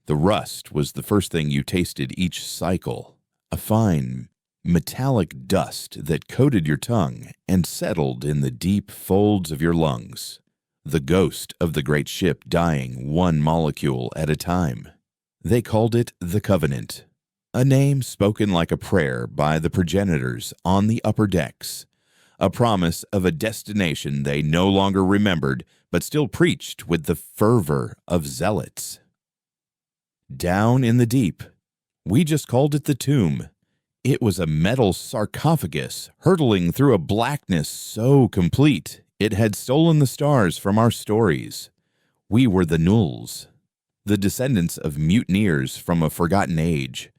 The rust was the first thing you tasted each cycle, a fine, metallic dust that coated your tongue and settled in the deep folds of your lungs, the ghost of the great ship dying one molecule at a time. They called it the Covenant, a name spoken like a prayer by the progenitors on the upper decks, a promise of a destination they no longer remembered but still preached with the fervor of zealots. Down in the deep, we just called it the tomb. It was a metal sarcophagus hurtling through a blackness so complete it had stolen the stars from our stories. We were the Nulls, the descendants of mutineers from a forgotten age,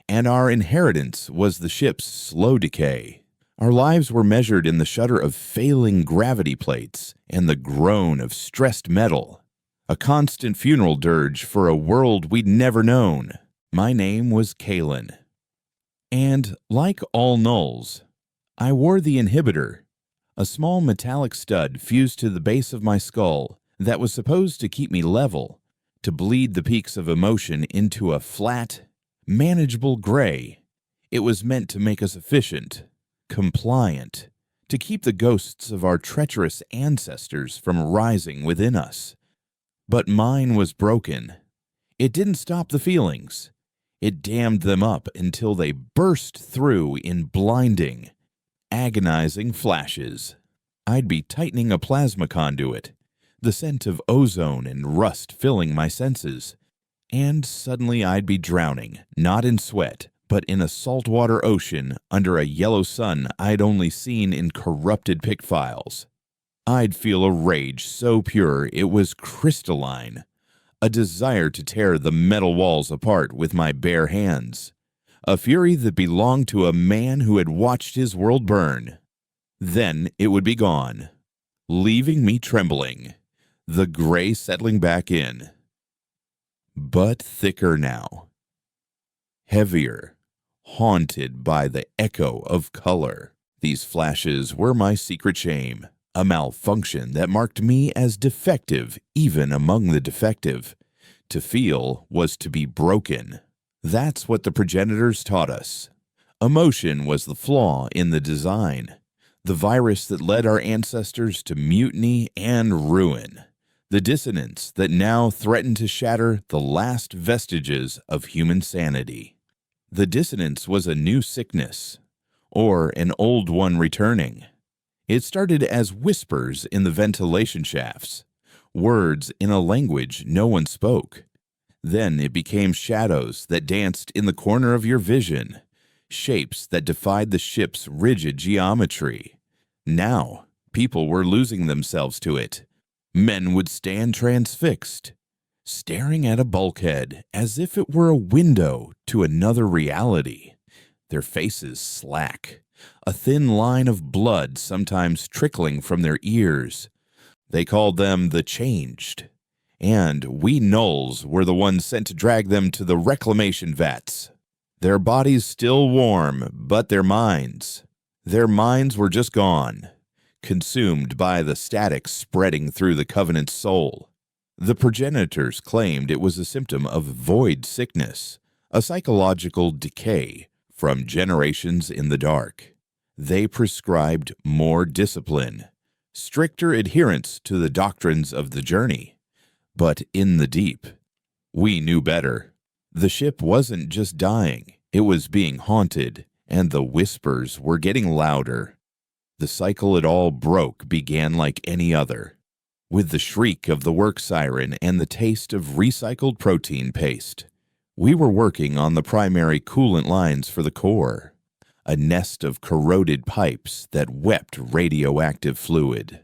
and our inheritance was the ship's slow decay. Our lives were measured in the shudder of failing gravity plates and the groan of stressed metal, a constant funeral dirge for a world we'd never known. My name was Kalen. And, like all Nulls, I wore the inhibitor, a small metallic stud fused to the base of my skull that was supposed to keep me level, to bleed the peaks of emotion into a flat, manageable gray. It was meant to make us efficient, compliant, to keep the ghosts of our treacherous ancestors from rising within us. But mine was broken. It didn't stop the feelings. It dammed them up until they burst through in blinding, agonizing flashes. I'd be tightening a plasma conduit, the scent of ozone and rust filling my senses, and suddenly I'd be drowning, not in sweat, but in a saltwater ocean under a yellow sun I'd only seen in corrupted pic files. I'd feel a rage so pure it was crystalline, a desire to tear the metal walls apart with my bare hands, a fury that belonged to a man who had watched his world burn. Then it would be gone, leaving me trembling, the gray settling back in. But thicker now, heavier, haunted by the echo of color. These flashes were my secret shame, a malfunction that marked me as defective even among the defective. To feel was to be broken. That's what the progenitors taught us. Emotion was the flaw in the design, the virus that led our ancestors to mutiny and ruin, the dissonance that now threatened to shatter the last vestiges of human sanity. The dissonance was a new sickness, or an old one returning. It started as whispers in the ventilation shafts, words in a language no one spoke. Then it became shadows that danced in the corner of your vision, shapes that defied the ship's rigid geometry. Now, people were losing themselves to it. Men would stand transfixed, staring at a bulkhead as if it were a window to another reality, their faces slack, a thin line of blood sometimes trickling from their ears. They called them the Changed, and we Nulls were the ones sent to drag them to the reclamation vats. Their bodies still warm, but their minds were just gone, consumed by the static spreading through the Covenant's soul. The progenitors claimed it was a symptom of void sickness, a psychological decay from generations in the dark. They prescribed more discipline, stricter adherence to the doctrines of the journey. But in the deep, we knew better. The ship wasn't just dying, it was being haunted, and the whispers were getting louder. The cycle it all broke began like any other, with the shriek of the work siren and the taste of recycled protein paste. We were working on the primary coolant lines for the core, a nest of corroded pipes that wept radioactive fluid.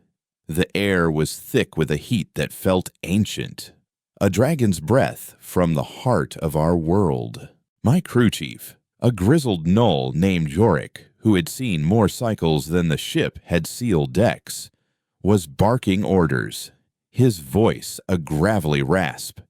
The air was thick with a heat that felt ancient, a dragon's breath from the heart of our world. My crew chief, a grizzled Null named Yorick, who had seen more cycles than the ship had sealed decks, was barking orders, his voice a gravelly rasp.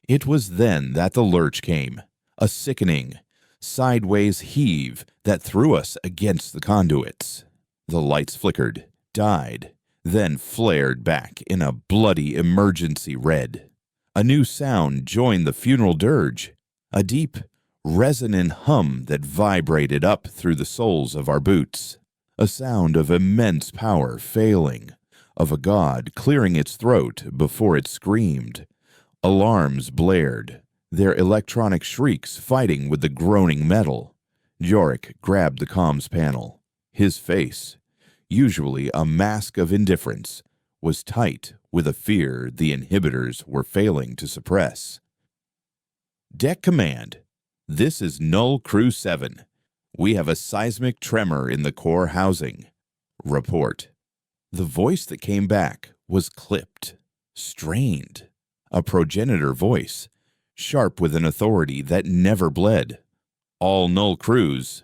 It was then that the lurch came, a sickening, sideways heave that threw us against the conduits. The lights flickered, died, then flared back in a bloody emergency red. A new sound joined the funeral dirge, a deep, resonant hum that vibrated up through the soles of our boots, a sound of immense power failing, of a god clearing its throat before it screamed. Alarms blared, their electronic shrieks fighting with the groaning metal. Yorick grabbed the comms panel. His face, usually a mask of indifference, was tight with a fear the inhibitors were failing to suppress. Deck Command, this is Null Crew 7. We have a seismic tremor in the core housing. Report. The voice that came back was clipped, strained, a progenitor voice, sharp with an authority that never bled. All Null Crews,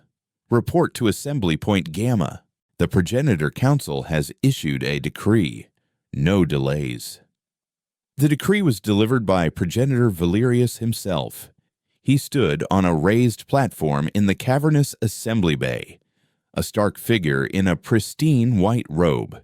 report to Assembly Point Gamma. The Progenitor Council has issued a decree. No delays. The decree was delivered by Progenitor Valerius himself. He stood on a raised platform in the cavernous assembly bay, a stark figure in a pristine white robe,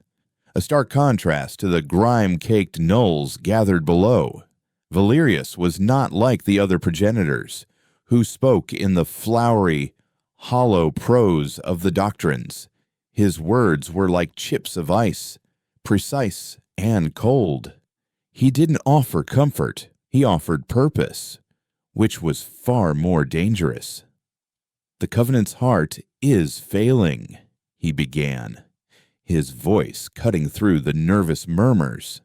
a stark contrast to the grime-caked gnolls gathered below. Valerius was not like the other progenitors, who spoke in the flowery, hollow prose of the doctrines. His words were like chips of ice, precise and cold. He didn't offer comfort, he offered purpose, which was far more dangerous. The Covenant's heart is failing, he began, his voice cutting through the nervous murmurs.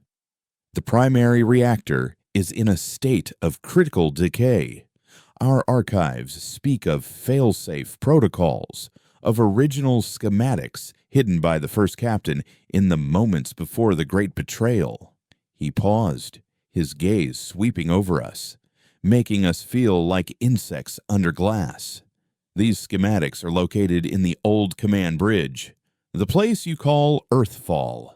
The primary reactor is in a state of critical decay. Our archives speak of fail-safe protocols, of original schematics hidden by the first captain in the moments before the great betrayal. He paused, his gaze sweeping over us, making us feel like insects under glass. These schematics are located in the old command bridge, the place you call Earthfall.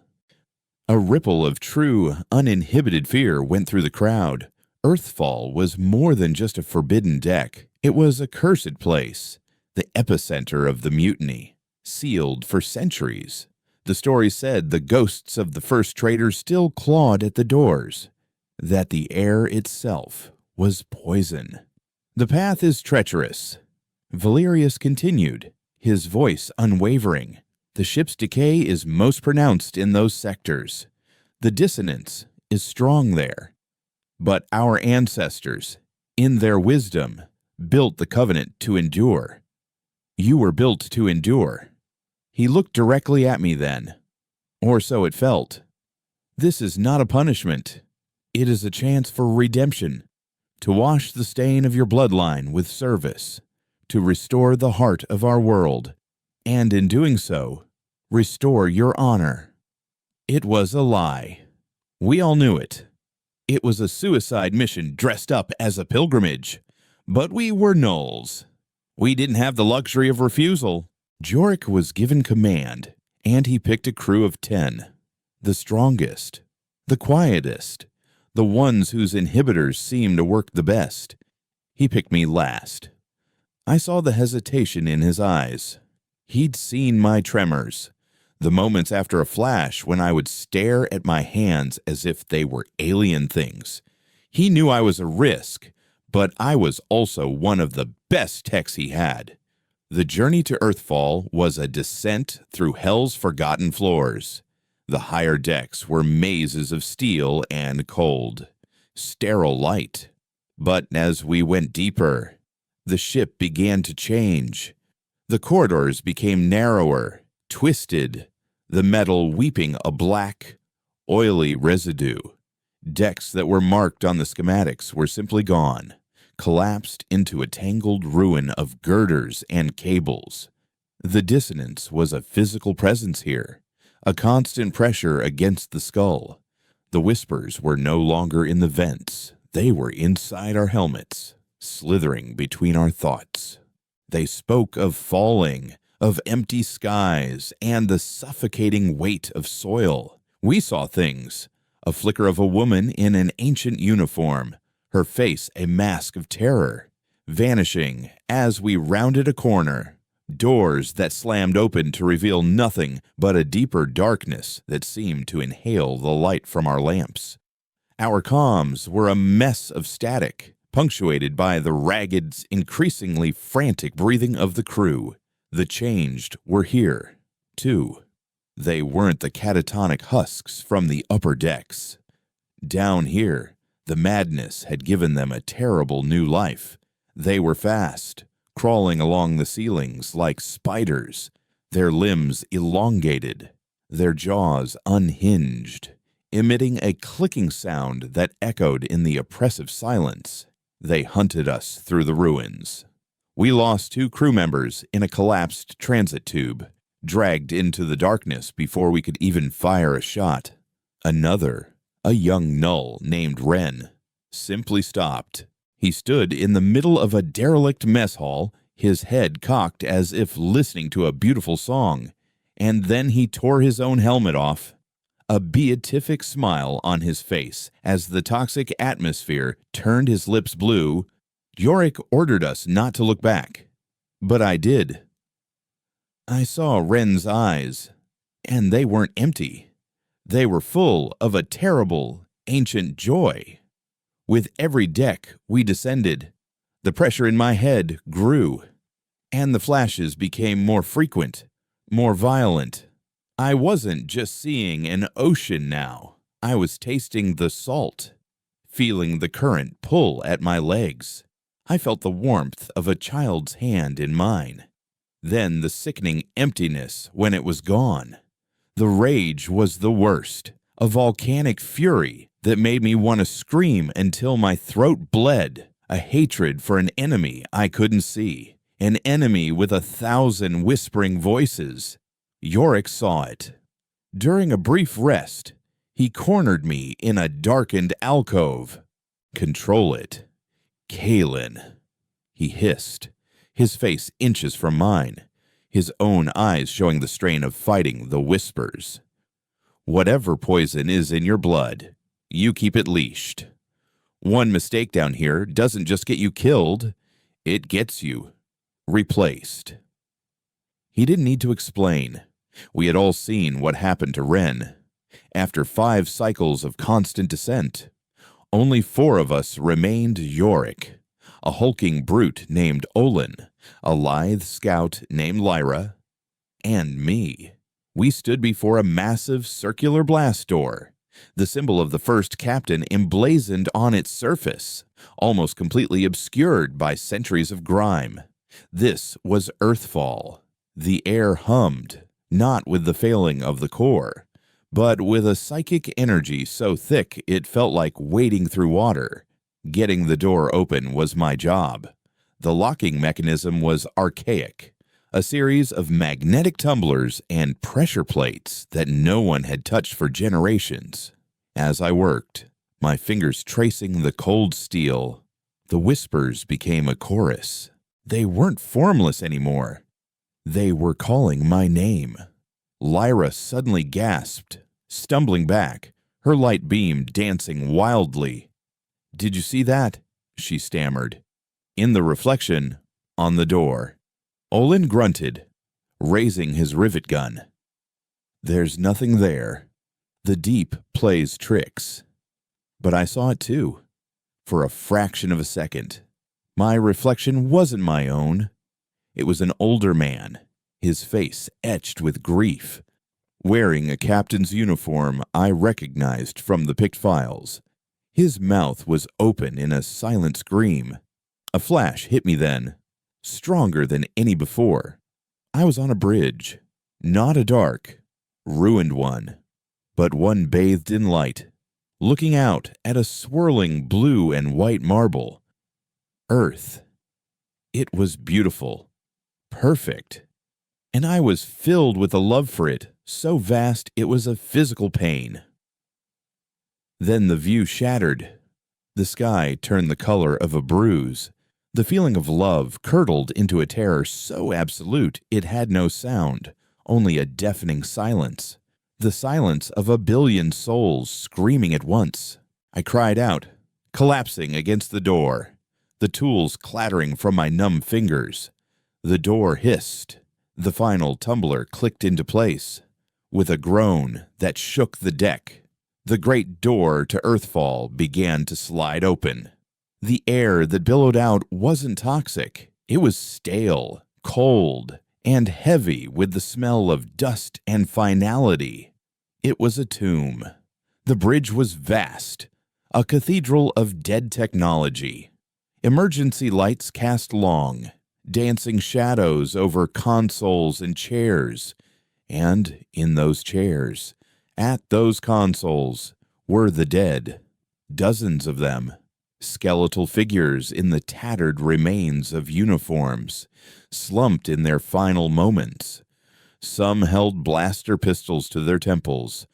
A ripple of true, uninhibited fear went through the crowd. Earthfall was more than just a forbidden deck. It was a cursed place, the epicenter of the mutiny, sealed for centuries. The story said the ghosts of the first traitors still clawed at the doors, that the air itself was poison. The path is treacherous. Valerius continued, his voice unwavering. The ship's decay is most pronounced in those sectors. The dissonance is strong there. But our ancestors, in their wisdom, built the Covenant to endure. You were built to endure. He looked directly at me then, or so it felt. This is not a punishment. It is a chance for redemption, to wash the stain of your bloodline with service, to restore the heart of our world, and in doing so, restore your honor. It was a lie. We all knew it. It was a suicide mission dressed up as a pilgrimage. But we were gnolls. We didn't have the luxury of refusal. Yorick was given command, and he picked a crew of 10. The strongest, the quietest, the ones whose inhibitors seemed to work the best. He picked me last. I saw the hesitation in his eyes. He'd seen my tremors, the moments after a flash when I would stare at my hands as if they were alien things. He knew I was a risk, but I was also one of the best techs he had. The journey to Earthfall was a descent through hell's forgotten floors. The higher decks were mazes of steel and cold, sterile light. But as we went deeper, the ship began to change. The corridors became narrower, twisted, the metal weeping a black, oily residue. Decks that were marked on the schematics were simply gone, collapsed into a tangled ruin of girders and cables. The dissonance was a physical presence here, a constant pressure against the skull. The whispers were no longer in the vents. They were inside our helmets, slithering between our thoughts. They spoke of falling, of empty skies, and the suffocating weight of soil. We saw things. A flicker of a woman in an ancient uniform, her face a mask of terror, vanishing as we rounded a corner. Doors that slammed open to reveal nothing but a deeper darkness that seemed to inhale the light from our lamps. Our comms were a mess of static, punctuated by the ragged, increasingly frantic breathing of the crew. The changed were here, too. They weren't the catatonic husks from the upper decks. Down here, the madness had given them a terrible new life. They were fast, crawling along the ceilings like spiders, their limbs elongated, their jaws unhinged, emitting a clicking sound that echoed in the oppressive silence. They hunted us through the ruins. We lost 2 crew members in a collapsed transit tube, dragged into the darkness before we could even fire a shot. Another, a young null named Ren, simply stopped. He stood in the middle of a derelict mess hall, his head cocked as if listening to a beautiful song, and then he tore his own helmet off. A beatific smile on his face as the toxic atmosphere turned his lips blue. Yorick ordered us not to look back, but I did. I saw Ren's eyes, and they weren't empty. They were full of a terrible, ancient joy. With every deck we descended, the pressure in my head grew, and the flashes became more frequent, more violent. I wasn't just seeing an ocean now. I was tasting the salt, feeling the current pull at my legs. I felt the warmth of a child's hand in mine. Then the sickening emptiness when it was gone. The rage was the worst, a volcanic fury that made me want to scream until my throat bled, a hatred for an enemy I couldn't see, an enemy with 1,000 whispering voices. Yorick saw it. During a brief rest, he cornered me in a darkened alcove. "Control it, Kalen," he hissed, his face inches from mine, his own eyes showing the strain of fighting the whispers. "Whatever poison is in your blood, you keep it leashed. One mistake down here doesn't just get you killed, it gets you replaced." He didn't need to explain. We had all seen what happened to Ren. After 5 cycles of constant descent, only 4 of us remained Yorick, a hulking brute named Olin, a lithe scout named Lyra, and me. We stood before a massive circular blast door, the symbol of the first captain emblazoned on its surface, almost completely obscured by centuries of grime. This was Earthfall. The air hummed, not with the failing of the core, but with a psychic energy so thick it felt like wading through water. Getting the door open was my job. The locking mechanism was archaic, a series of magnetic tumblers and pressure plates that no one had touched for generations. As I worked, my fingers tracing the cold steel, the whispers became a chorus. They weren't formless anymore. They were calling my name. Lyra suddenly gasped, stumbling back, her light beam dancing wildly. "Did you see that?" she stammered. In the reflection, on the door, Olin grunted, raising his rivet gun. "There's nothing there. The deep plays tricks." But I saw it too, for a fraction of a second. My reflection wasn't my own. It was an older man, his face etched with grief, wearing a captain's uniform I recognized from the picked files. His mouth was open in a silent scream. A flash hit me then, stronger than any before. I was on a bridge, not a dark, ruined one, but one bathed in light, looking out at a swirling blue and white marble. Earth. It was beautiful, perfect, and I was filled with a love for it, so vast it was a physical pain. Then the view shattered. The sky turned the color of a bruise. The feeling of love curdled into a terror so absolute it had no sound, only a deafening silence. The silence of a billion souls screaming at once. I cried out, collapsing against the door, the tools clattering from my numb fingers. The door hissed. The final tumbler clicked into place. With a groan that shook the deck, The great door to Earthfall began to slide open. The air that billowed out wasn't toxic. It was stale, cold, and heavy with the smell of dust and finality. It was a tomb. The bridge was vast, a cathedral of dead technology. Emergency lights cast long, dancing shadows over consoles and chairs. And in those chairs, at those consoles, were the dead. Dozens of them. Skeletal figures in the tattered remains of uniforms, slumped in their final moments. Some held blaster pistols to their temples.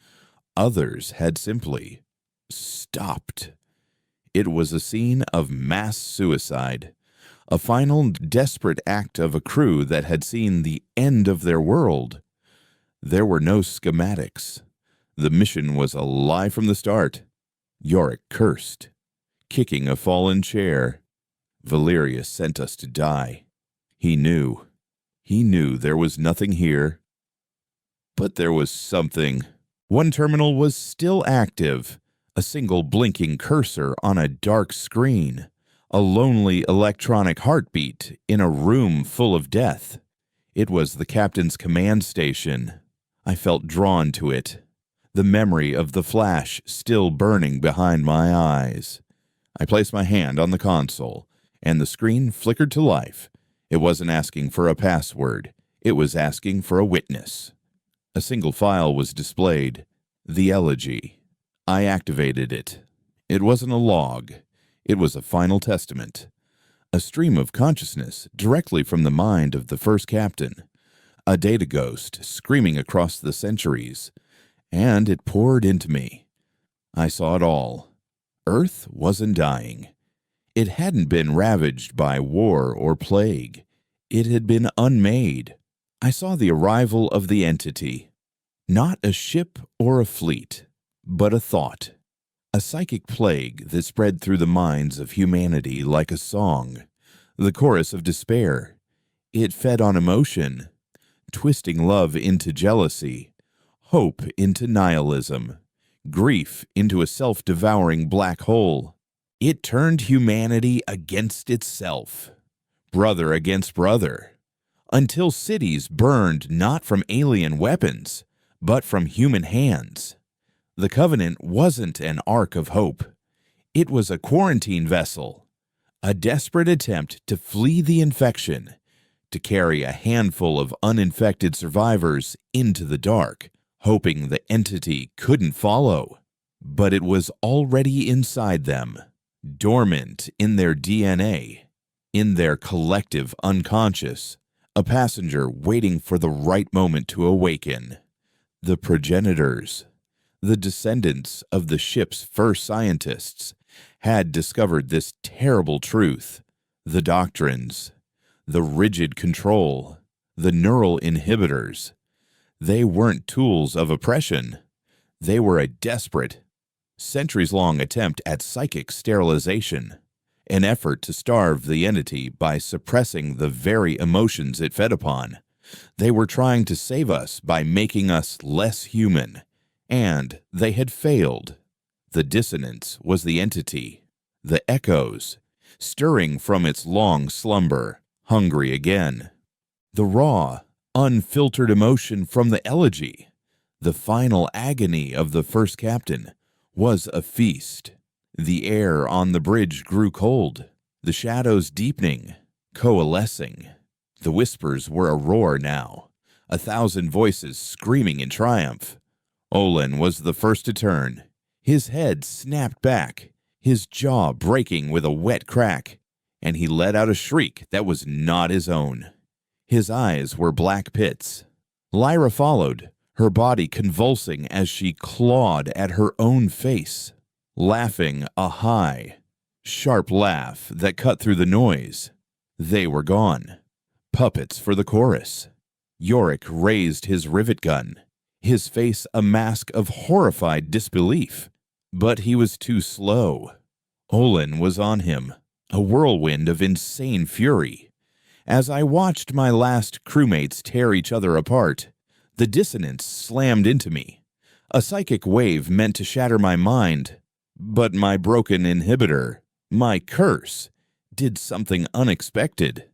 Others had simply stopped. It was a scene of mass suicide, a final desperate act of a crew that had seen the end of their world. There were no schematics. The mission was a lie from the start. Yorick cursed, kicking a fallen chair. Valerius sent us to die. He knew there was nothing here. But there was something. One terminal was still active, a single blinking cursor on a dark screen, a lonely electronic heartbeat in a room full of death. It was the captain's command station. I felt drawn to it, the memory of the flash still burning behind my eyes. I placed my hand on the console, and the screen flickered to life. It wasn't asking for a password. It was asking for a witness. A single file was displayed, the elegy. I activated it. It wasn't a log. It was a final testament, a stream of consciousness directly from the mind of the first captain, a data ghost screaming across the centuries, and it poured into me. I saw it all. Earth wasn't dying. It hadn't been ravaged by war or plague. It had been unmade. I saw the arrival of the entity. Not a ship or a fleet, but a thought. A psychic plague that spread through the minds of humanity like a song, the chorus of despair. It fed on emotion, twisting love into jealousy, hope into nihilism, grief into a self-devouring black hole. It turned humanity against itself, brother against brother, until cities burned not from alien weapons, but from human hands. The Covenant wasn't an ark of hope. It was a quarantine vessel, a desperate attempt to flee the infection, to carry a handful of uninfected survivors into the dark, hoping the entity couldn't follow. But it was already inside them, dormant in their DNA, in their collective unconscious, a passenger waiting for the right moment to awaken. The progenitors, the descendants of the ship's first scientists, had discovered this terrible truth. The doctrines, the rigid control, the neural inhibitors. They weren't tools of oppression. They were a desperate, centuries-long attempt at psychic sterilization, an effort to starve the entity by suppressing the very emotions it fed upon. They were trying to save us by making us less human, and they had failed. The dissonance was the entity, the echoes, stirring from its long slumber, hungry again. The raw, unfiltered emotion from the elegy, the final agony of the first captain, was a feast. The air on the bridge grew cold, the shadows deepening, coalescing. The whispers were a roar now, 1,000 voices screaming in triumph. Olin was the first to turn. His head snapped back, his jaw breaking with a wet crack, and he let out a shriek that was not his own. His eyes were black pits. Lyra followed, her body convulsing as she clawed at her own face, laughing a high, sharp laugh that cut through the noise. They were gone. Puppets for the chorus. Yorick raised his rivet gun, his face a mask of horrified disbelief. But he was too slow. Olin was on him, a whirlwind of insane fury. As I watched my last crewmates tear each other apart, the dissonance slammed into me, A psychic wave meant to shatter my mind, but my broken inhibitor, my curse, did something unexpected.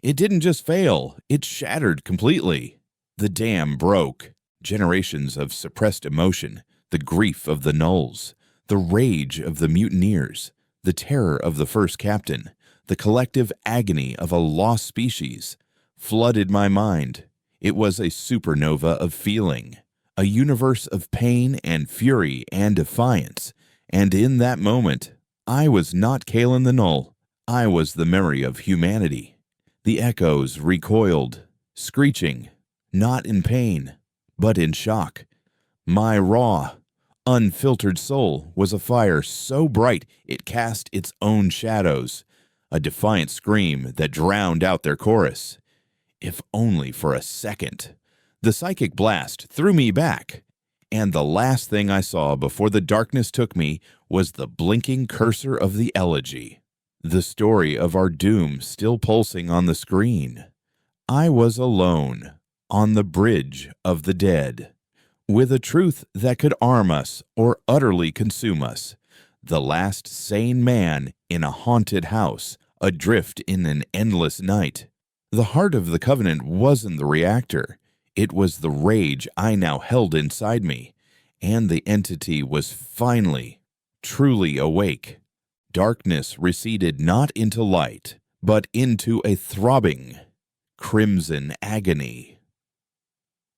It didn't just fail, it shattered completely. The dam broke. Generations of suppressed emotion, the grief of the nulls, the rage of the mutineers, the terror of the first captain, the collective agony of a lost species, flooded my mind. It was a supernova of feeling, a universe of pain and fury and defiance, and in that moment, I was not Kalen the Null. I was the memory of humanity. The echoes recoiled, screeching, not in pain, but in shock. My raw, unfiltered soul was a fire so bright it cast its own shadows, a defiant scream that drowned out their chorus. If only for a second. The psychic blast threw me back, and the last thing I saw before the darkness took me was the blinking cursor of the elegy, the story of our doom still pulsing on the screen. I was alone, on the bridge of the dead, with a truth that could arm us or utterly consume us, the last sane man in a haunted house, adrift in an endless night. The heart of the Covenant wasn't the reactor. It was the rage I now held inside me, and the entity was finally, truly awake. Darkness receded not into light, but into a throbbing, crimson agony.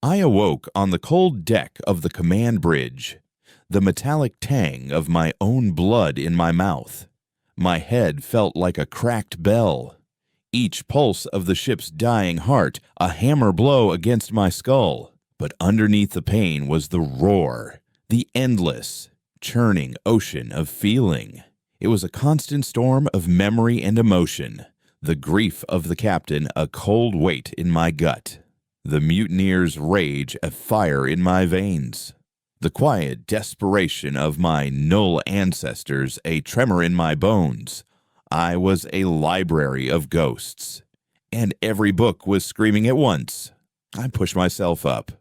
I awoke on the cold deck of the command bridge, the metallic tang of my own blood in my mouth. My head felt like a cracked bell, each pulse of the ship's dying heart a hammer blow against my skull. But underneath the pain was the roar, the endless, churning ocean of feeling. It was a constant storm of memory and emotion, the grief of the captain a cold weight in my gut, the mutineer's rage a fire in my veins, the quiet desperation of my null ancestors a tremor in my bones. I was a library of ghosts, and every book was screaming at once. I pushed myself up,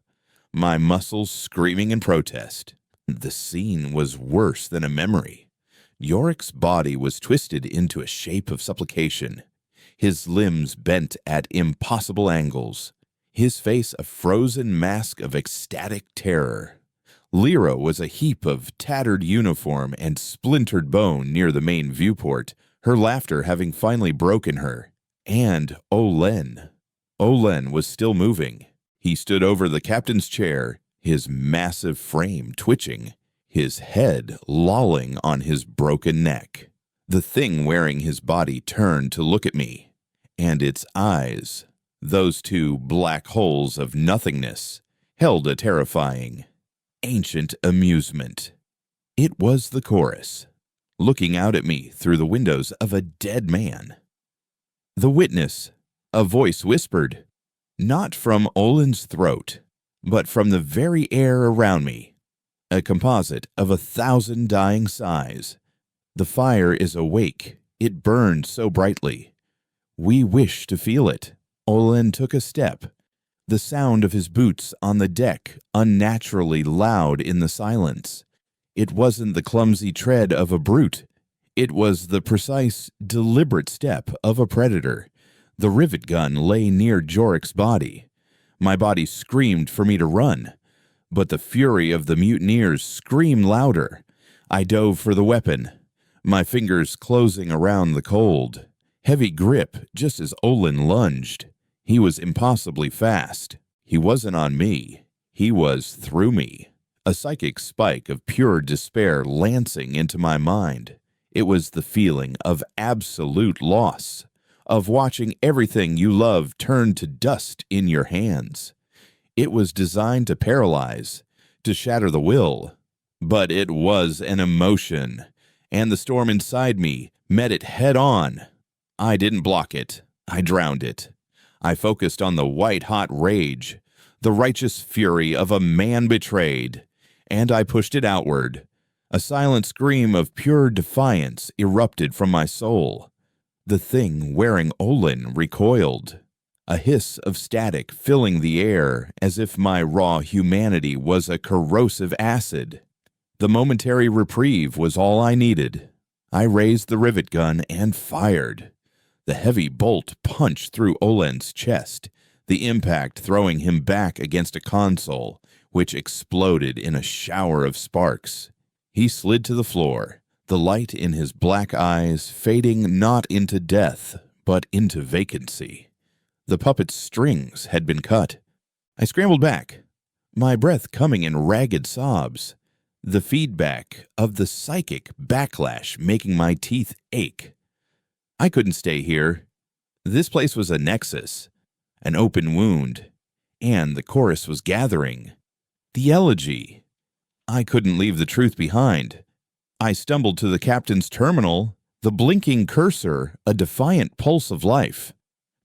my muscles screaming in protest. The scene was worse than a memory. Yorick's body was twisted into a shape of supplication, his limbs bent at impossible angles, his face a frozen mask of ecstatic terror. Lyra was a heap of tattered uniform and splintered bone near the main viewport, her laughter having finally broken her. And Olen. Olen was still moving. He stood over the captain's chair, his massive frame twitching, his head lolling on his broken neck. The thing wearing his body turned to look at me, and its eyes, those two black holes of nothingness, held a terrifying, ancient amusement. It was the chorus, looking out at me through the windows of a dead man. The witness, a voice whispered, not from Olen's throat, but from the very air around me, a composite of 1,000 dying sighs. The fire is awake. It burned so brightly. We wish to feel it. Olen took a step, the sound of his boots on the deck unnaturally loud in the silence. It wasn't the clumsy tread of a brute. It was the precise, deliberate step of a predator. The rivet gun lay near Jorik's body. My body screamed for me to run, but the fury of the mutineers screamed louder. I dove for the weapon, my fingers closing around the cold, heavy grip just as Olen lunged. He was impossibly fast. He wasn't on me. He was through me. A psychic spike of pure despair lancing into my mind. It was the feeling of absolute loss, of watching everything you love turn to dust in your hands. It was designed to paralyze, to shatter the will. But it was an emotion, and the storm inside me met it head on. I didn't block it. I drowned it. I focused on the white-hot rage, the righteous fury of a man betrayed, and I pushed it outward. A silent scream of pure defiance erupted from my soul. The thing wearing Olen recoiled. a hiss of static filling the air as if my raw humanity was a corrosive acid. The momentary reprieve was all I needed. I raised the rivet gun and fired. The heavy bolt punched through Olen's chest, the impact throwing him back against a console, which exploded in a shower of sparks. He slid to the floor, the light in his black eyes fading not into death, but into vacancy. The puppet's strings had been cut. I scrambled back, my breath coming in ragged sobs, the feedback of the psychic backlash making my teeth ache. I couldn't stay here. This place was a nexus, an open wound, and the chorus was gathering. The elegy. I couldn't leave the truth behind. I stumbled to the captain's terminal, the blinking cursor a defiant pulse of life.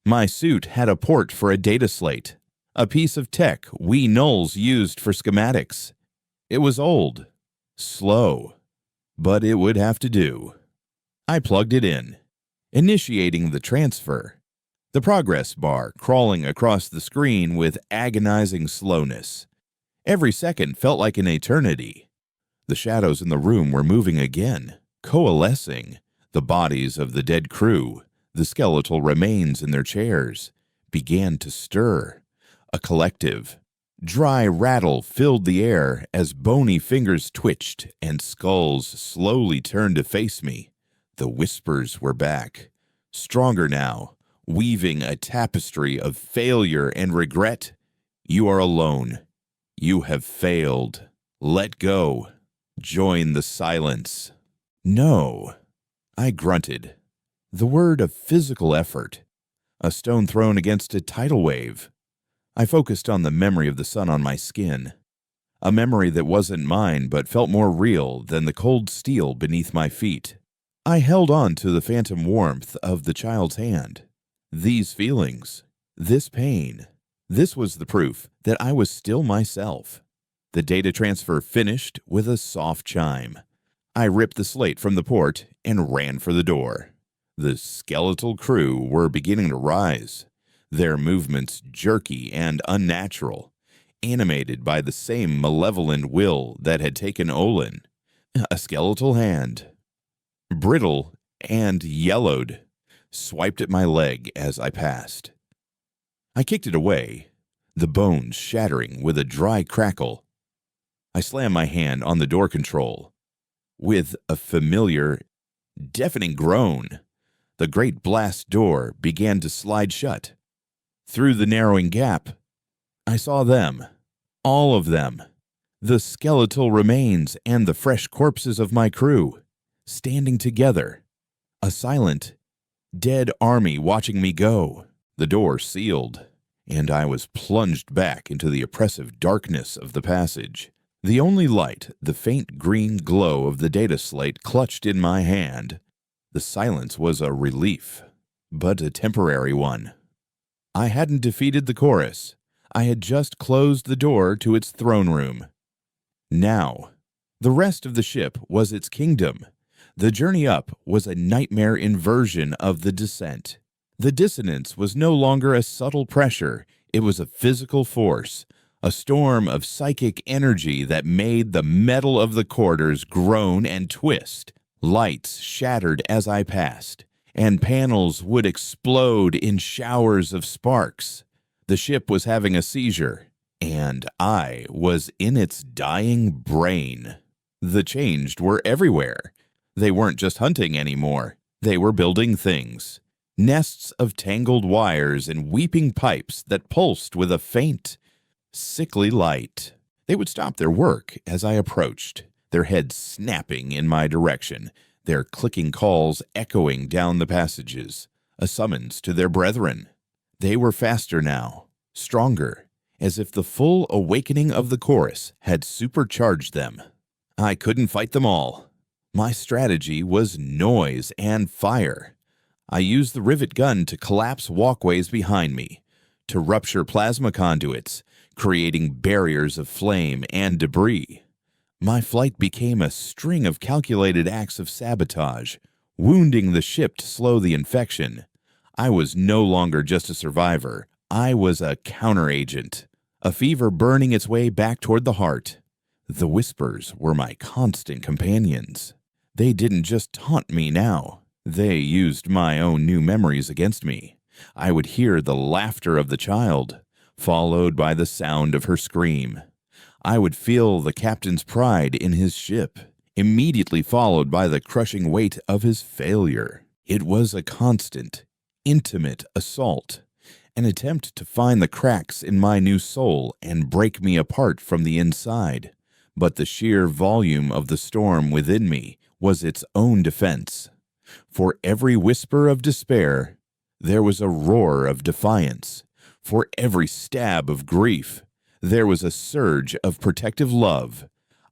My suit had a port for a data slate, a piece of tech we nulls used for schematics. It was old, slow, but it would have to do. I plugged it in, initiating the transfer, the progress bar crawling across the screen with agonizing slowness. Every second felt like an eternity. The shadows in the room were moving again, coalescing, the bodies of the dead crew, the skeletal remains in their chairs, began to stir. A collective, dry rattle filled the air as bony fingers twitched and skulls slowly turned to face me. The whispers were back, stronger now, weaving a tapestry of failure and regret. You are alone. You have failed. Let go. Join the silence. No. I grunted. The word of physical effort. A stone thrown against a tidal wave. I focused on the memory of the sun on my skin. A memory that wasn't mine but felt more real than the cold steel beneath my feet. I held on to the phantom warmth of the child's hand. These feelings, this pain, this was the proof that I was still myself. The data transfer finished with a soft chime. I ripped the slate from the port and ran for the door. The skeletal crew were beginning to rise, their movements jerky and unnatural, animated by the same malevolent will that had taken Olen. A skeletal hand, brittle and yellowed, swiped at my leg as I passed. I kicked it away, the bones shattering with a dry crackle. I slammed my hand on the door control. With a familiar, deafening groan, the great blast door began to slide shut. Through the narrowing gap, I saw them, all of them, the skeletal remains and the fresh corpses of my crew, standing together, a silent, dead army watching me go. The door sealed, and I was plunged back into the oppressive darkness of the passage. The only light, the faint green glow of the data slate clutched in my hand. The silence was a relief, but a temporary one. I hadn't defeated the chorus. I had just closed the door to its throne room. Now, the rest of the ship was its kingdom. The journey up was a nightmare inversion of the descent. The dissonance was no longer a subtle pressure. It was a physical force, a storm of psychic energy that made the metal of the quarters groan and twist. Lights shattered as I passed, and panels would explode in showers of sparks. The ship was having a seizure, and I was in its dying brain. The changed were everywhere. They weren't just hunting anymore. They were building things. Nests of tangled wires and weeping pipes that pulsed with a faint, sickly light. They would stop their work as I approached, their heads snapping in my direction, their clicking calls echoing down the passages, a summons to their brethren. They were faster now, stronger, as if the full awakening of the chorus had supercharged them. I couldn't fight them all. My strategy was noise and fire. I used the rivet gun to collapse walkways behind me, to rupture plasma conduits, creating barriers of flame and debris. My flight became a string of calculated acts of sabotage, wounding the ship to slow the infection. I was no longer just a survivor. I was a counteragent, a fever burning its way back toward the heart. The whispers were my constant companions. They didn't just taunt me now. They used my own new memories against me. I would hear the laughter of the child, followed by the sound of her scream. I would feel the captain's pride in his ship, immediately followed by the crushing weight of his failure. It was a constant, intimate assault, an attempt to find the cracks in my new soul and break me apart from the inside. But the sheer volume of the storm within me was its own defense. For every whisper of despair, there was a roar of defiance. For every stab of grief, there was a surge of protective love.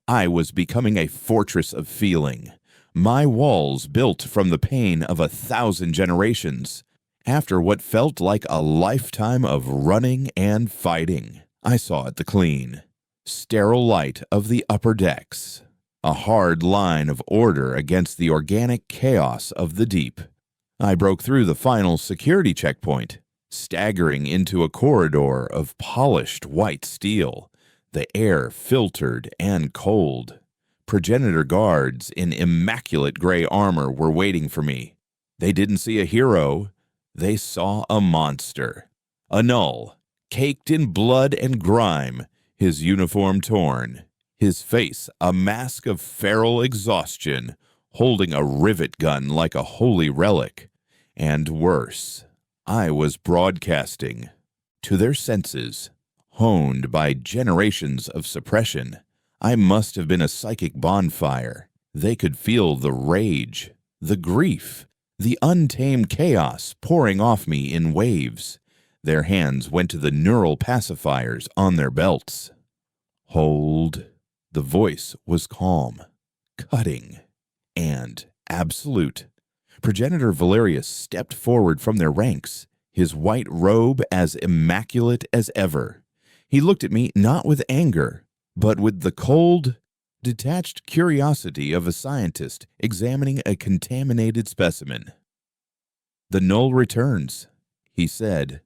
I was becoming a fortress of feeling, my walls built from the pain of 1,000 generations. After what felt like a lifetime of running and fighting, I saw at the clean, sterile light of the upper decks, a hard line of order against the organic chaos of the deep. I broke through the final security checkpoint, staggering into a corridor of polished white steel, the air filtered and cold. Progenitor guards in immaculate gray armor were waiting for me. They didn't see a hero. They saw a monster. A null, caked in blood and grime, his uniform torn, his face a mask of feral exhaustion, holding a rivet gun like a holy relic. And worse, I was broadcasting to their senses, honed by generations of suppression. I must have been a psychic bonfire. They could feel the rage, the grief, the untamed chaos pouring off me in waves. Their hands went to the neural pacifiers on their belts. Hold. The voice was calm, cutting, and absolute. Progenitor Valerius stepped forward from their ranks, his white robe as immaculate as ever. He looked at me not with anger, but with the cold, detached curiosity of a scientist examining a contaminated specimen. "The null returns," he said,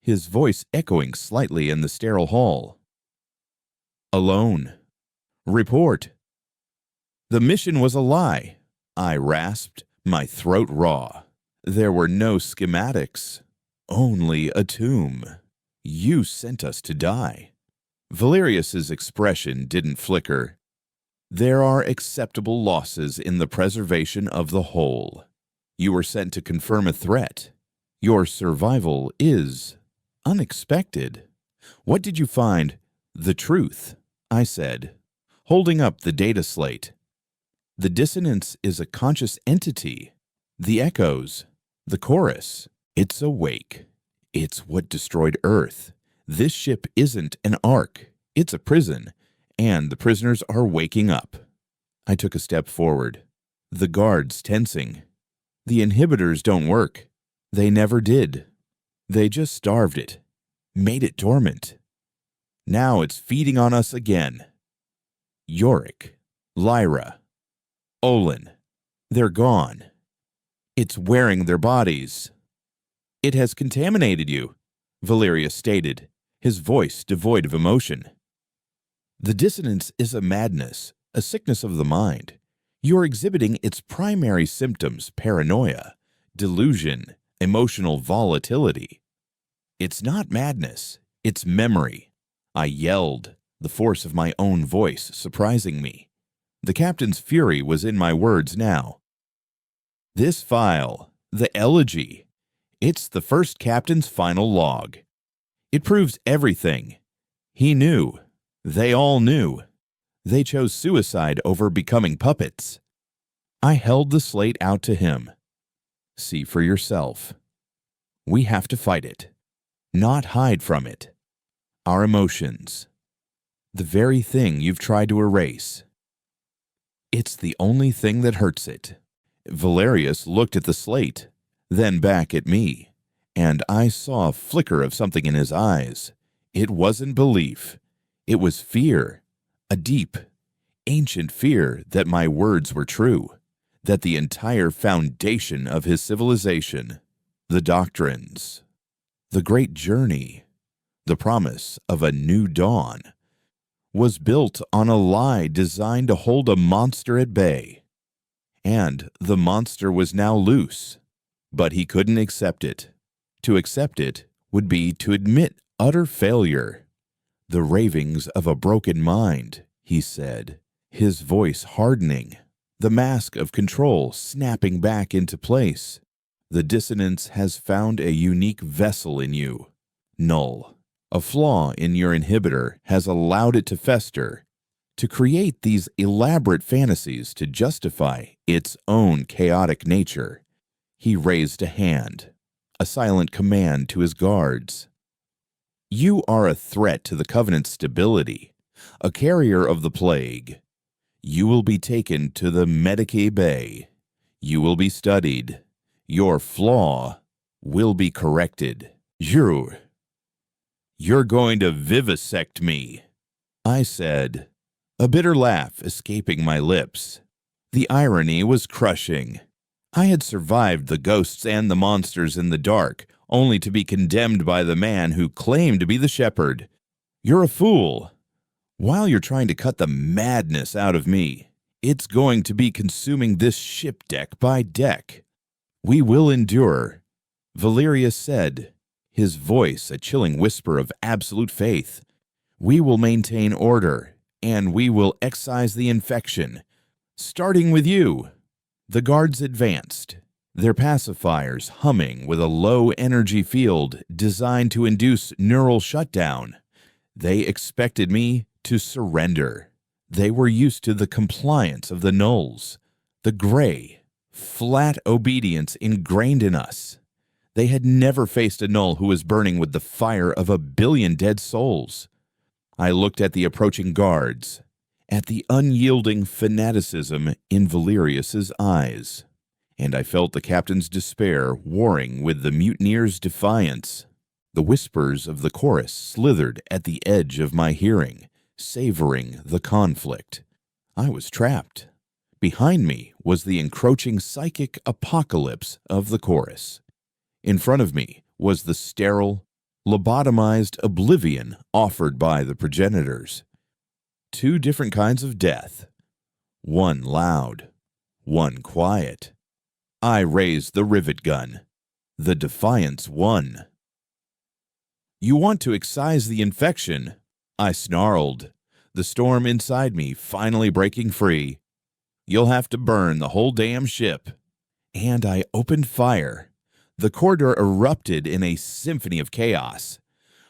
his voice echoing slightly in the sterile hall. "Alone. Report." "The mission was a lie," I rasped, my throat raw. "There were no schematics, only a tomb. You sent us to die." Valerius's expression didn't flicker. "There are acceptable losses in the preservation of the whole. You were sent to confirm a threat. Your survival is unexpected. What did you find?" "The truth," I said, holding up the data slate. "The dissonance is a conscious entity. The echoes, the chorus, it's awake. It's what destroyed Earth. This ship isn't an ark. It's a prison, and the prisoners are waking up." I took a step forward, the guards tensing. "The inhibitors don't work. They never did. They just starved it, made it dormant. Now it's feeding on us again. Yorick, Lyra, Olin, they're gone. It's wearing their bodies." "It has contaminated you," Valerius stated, his voice devoid of emotion. "The dissonance is a madness, a sickness of the mind. You're exhibiting its primary symptoms: paranoia, delusion, emotional volatility. It's not madness, it's memory." I yelled, the force of my own voice surprising me. The captain's fury was in my words now. "This file, the elegy, it's the first captain's final log. It proves everything. He knew. They all knew. They chose suicide over becoming puppets." I held the slate out to him. "See for yourself. We have to fight it, not hide from it. Our emotions, the very thing you've tried to erase. It's the only thing that hurts it." Valerius looked at the slate, then back at me, and I saw a flicker of something in his eyes. It wasn't belief. It was fear, a deep, ancient fear that my words were true, that the entire foundation of his civilization, the doctrines, The great journey, the promise of a new dawn, was built on a lie designed to hold a monster at bay. And the monster was now loose, but he couldn't accept it. To accept it would be to admit utter failure. The ravings of a broken mind, he said, his voice hardening, the mask of control snapping back into place. The dissonance has found a unique vessel in you. Null. A flaw in your inhibitor has allowed it to fester, to create these elaborate fantasies to justify its own chaotic nature. He raised a hand, a silent command to his guards. You are a threat to the Covenant's stability, a carrier of the plague. You will be taken to the Medicae Bay. You will be studied. Your flaw will be corrected. You're going to vivisect me, I said, a bitter laugh escaping my lips. The irony was crushing. I had survived the ghosts and the monsters in the dark, only to be condemned by the man who claimed to be the shepherd. You're a fool. While you're trying to cut the madness out of me, it's going to be consuming this ship deck by deck. We will endure, Valerius said, his voice a chilling whisper of absolute faith. We will maintain order, and we will excise the infection, starting with you. The guards advanced, their pacifiers humming with a low-energy field designed to induce neural shutdown. They expected me to surrender. They were used to the compliance of the nulls, the gray, flat obedience ingrained in us. They had never faced a null who was burning with the fire of 1 billion dead souls. I looked at the approaching guards, at the unyielding fanaticism in Valerius's eyes, and I felt the captain's despair warring with the mutineers' defiance. The whispers of the chorus slithered at the edge of my hearing, savoring the conflict. I was trapped. Behind me was the encroaching psychic apocalypse of the chorus. In front of me was the sterile, lobotomized oblivion offered by the progenitors. 2 different kinds of death. One loud, one quiet. I raised the rivet gun. The defiance won. You want to excise the infection, I snarled, the storm inside me finally breaking free. You'll have to burn the whole damn ship. And I opened fire. The corridor erupted in a symphony of chaos.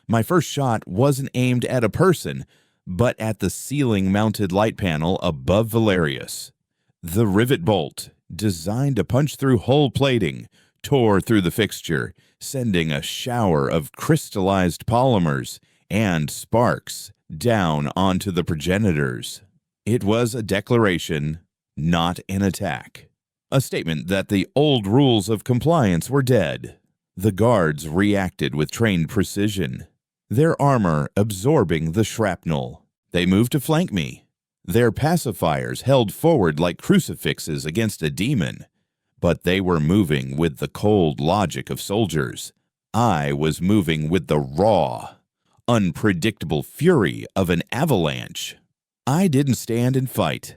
My first shot wasn't aimed at a person, but at the ceiling-mounted light panel above Valerius. The rivet bolt, designed to punch through hull plating, tore through the fixture, sending a shower of crystallized polymers and sparks down onto the progenitors. It was a declaration, not an attack. A statement that the old rules of compliance were dead. The guards reacted with trained precision, their armor absorbing the shrapnel. They moved to flank me, their pacifiers held forward like crucifixes against a demon. But they were moving with the cold logic of soldiers. I was moving with the raw, unpredictable fury of an avalanche. I didn't stand and fight.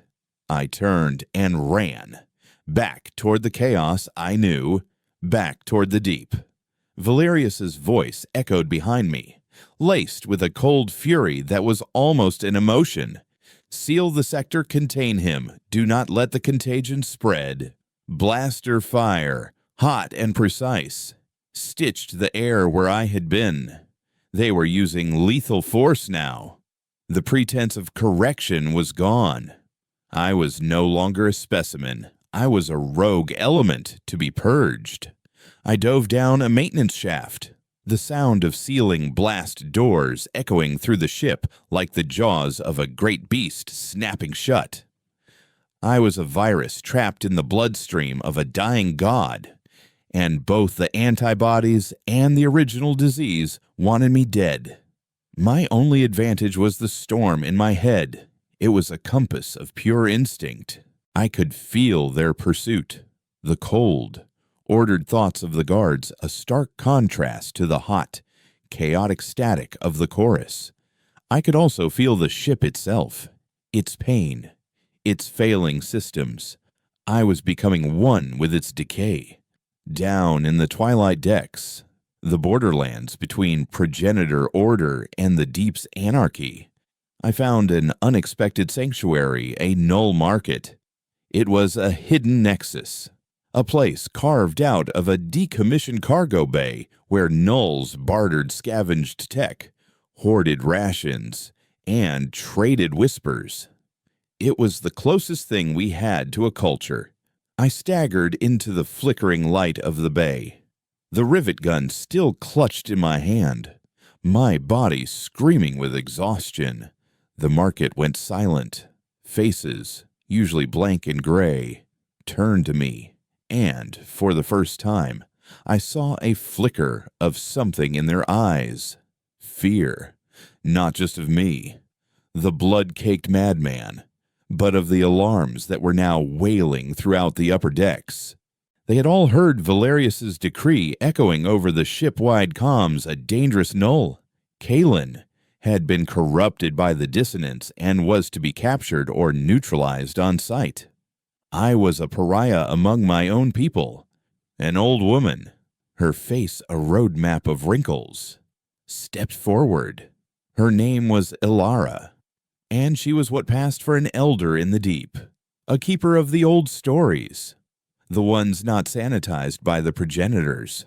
I turned and ran. Back toward the chaos I knew, back toward the deep. Valerius's voice echoed behind me, laced with a cold fury that was almost an emotion. Seal the sector, contain him. Do not let the contagion spread. Blaster fire, hot and precise, stitched the air where I had been. They were using lethal force now. The pretense of correction was gone. I was no longer a specimen. I was a rogue element to be purged. I dove down a maintenance shaft, the sound of sealing blast doors echoing through the ship like the jaws of a great beast snapping shut. I was a virus trapped in the bloodstream of a dying god, and both the antibodies and the original disease wanted me dead. My only advantage was the storm in my head. It was a compass of pure instinct. I could feel their pursuit, the cold, ordered thoughts of the guards a stark contrast to the hot, chaotic static of the chorus. I could also feel the ship itself, its pain, its failing systems. I was becoming one with its decay. Down in the twilight decks, the borderlands between progenitor order and the deep's anarchy, I found an unexpected sanctuary, a null market. It was a hidden nexus, a place carved out of a decommissioned cargo bay where nulls bartered scavenged tech, hoarded rations, and traded whispers. It was the closest thing we had to a culture. I staggered into the flickering light of the bay, the rivet gun still clutched in my hand, my body screaming with exhaustion. The market went silent. Faces, usually blank and gray, turned to me, and, for the first time, I saw a flicker of something in their eyes. Fear, not just of me, the blood-caked madman, but of the alarms that were now wailing throughout the upper decks. They had all heard Valerius's decree echoing over the ship-wide comms, a dangerous null. Kalen had been corrupted by the dissonance and was to be captured or neutralized on sight. I was a pariah among my own people. An old woman, her face a roadmap of wrinkles, stepped forward. Her name was Ilara, and she was what passed for an elder in the deep, a keeper of the old stories, the ones not sanitized by the progenitors.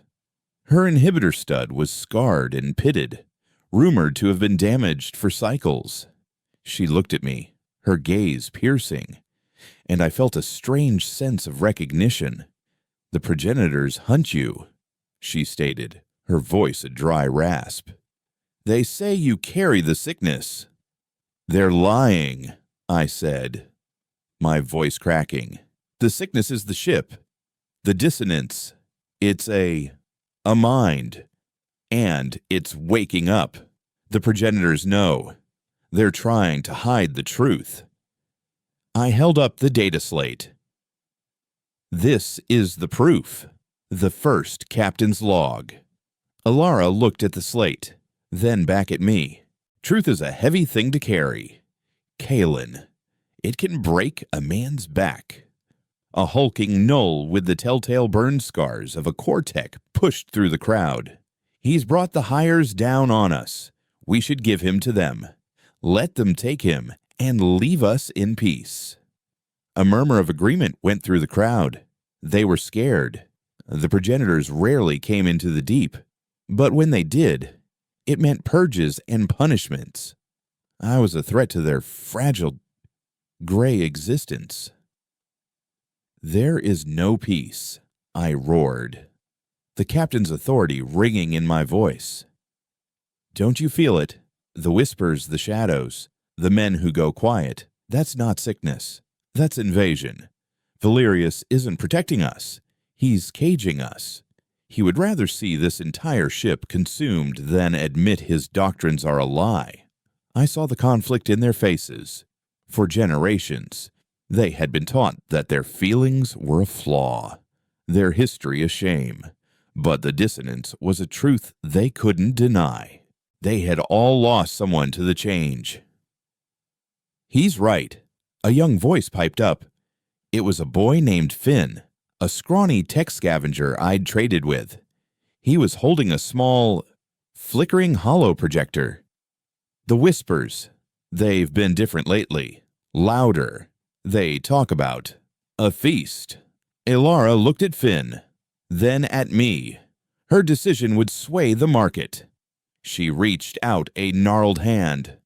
Her inhibitor stud was scarred and pitted, rumored to have been damaged for cycles. She looked at me, her gaze piercing, and I felt a strange sense of recognition. "The progenitors hunt you," she stated, her voice a dry rasp. "They say you carry the sickness." "They're lying," I said, my voice cracking. "The sickness is the ship. The dissonance. It's a mind. And it's waking up. The progenitors know. They're trying to hide the truth." I held up the data slate. "This is the proof. The first captain's log." Ilara looked at the slate, then back at me. Truth is a heavy thing to carry. Kalen. It can break a man's back. A hulking null with the telltale burn scars of a Cortec pushed through the crowd. "He's brought the hires down on us. We should give him to them. Let them take him and leave us in peace." A murmur of agreement went through the crowd. They were scared. The progenitors rarely came into the deep, but when they did, it meant purges and punishments. I was a threat to their fragile, gray existence. "There is no peace," I roared, the captain's authority ringing in my voice. "Don't you feel it? The whispers, the shadows, the men who go quiet. That's not sickness. That's invasion. Valerius isn't protecting us. He's caging us. He would rather see this entire ship consumed than admit his doctrines are a lie." I saw the conflict in their faces. For generations, they had been taught that their feelings were a flaw, their history a shame, but the dissonance was a truth they couldn't deny. They had all lost someone to the change. "He's right," a young voice piped up. It was a boy named Finn, a scrawny tech scavenger I'd traded with. He was holding a small, flickering hollow projector. "The whispers, they've been different lately. Louder. They talk about a feast." Ilara looked at Finn, then at me. Her decision would sway the market. She reached out a gnarled hand,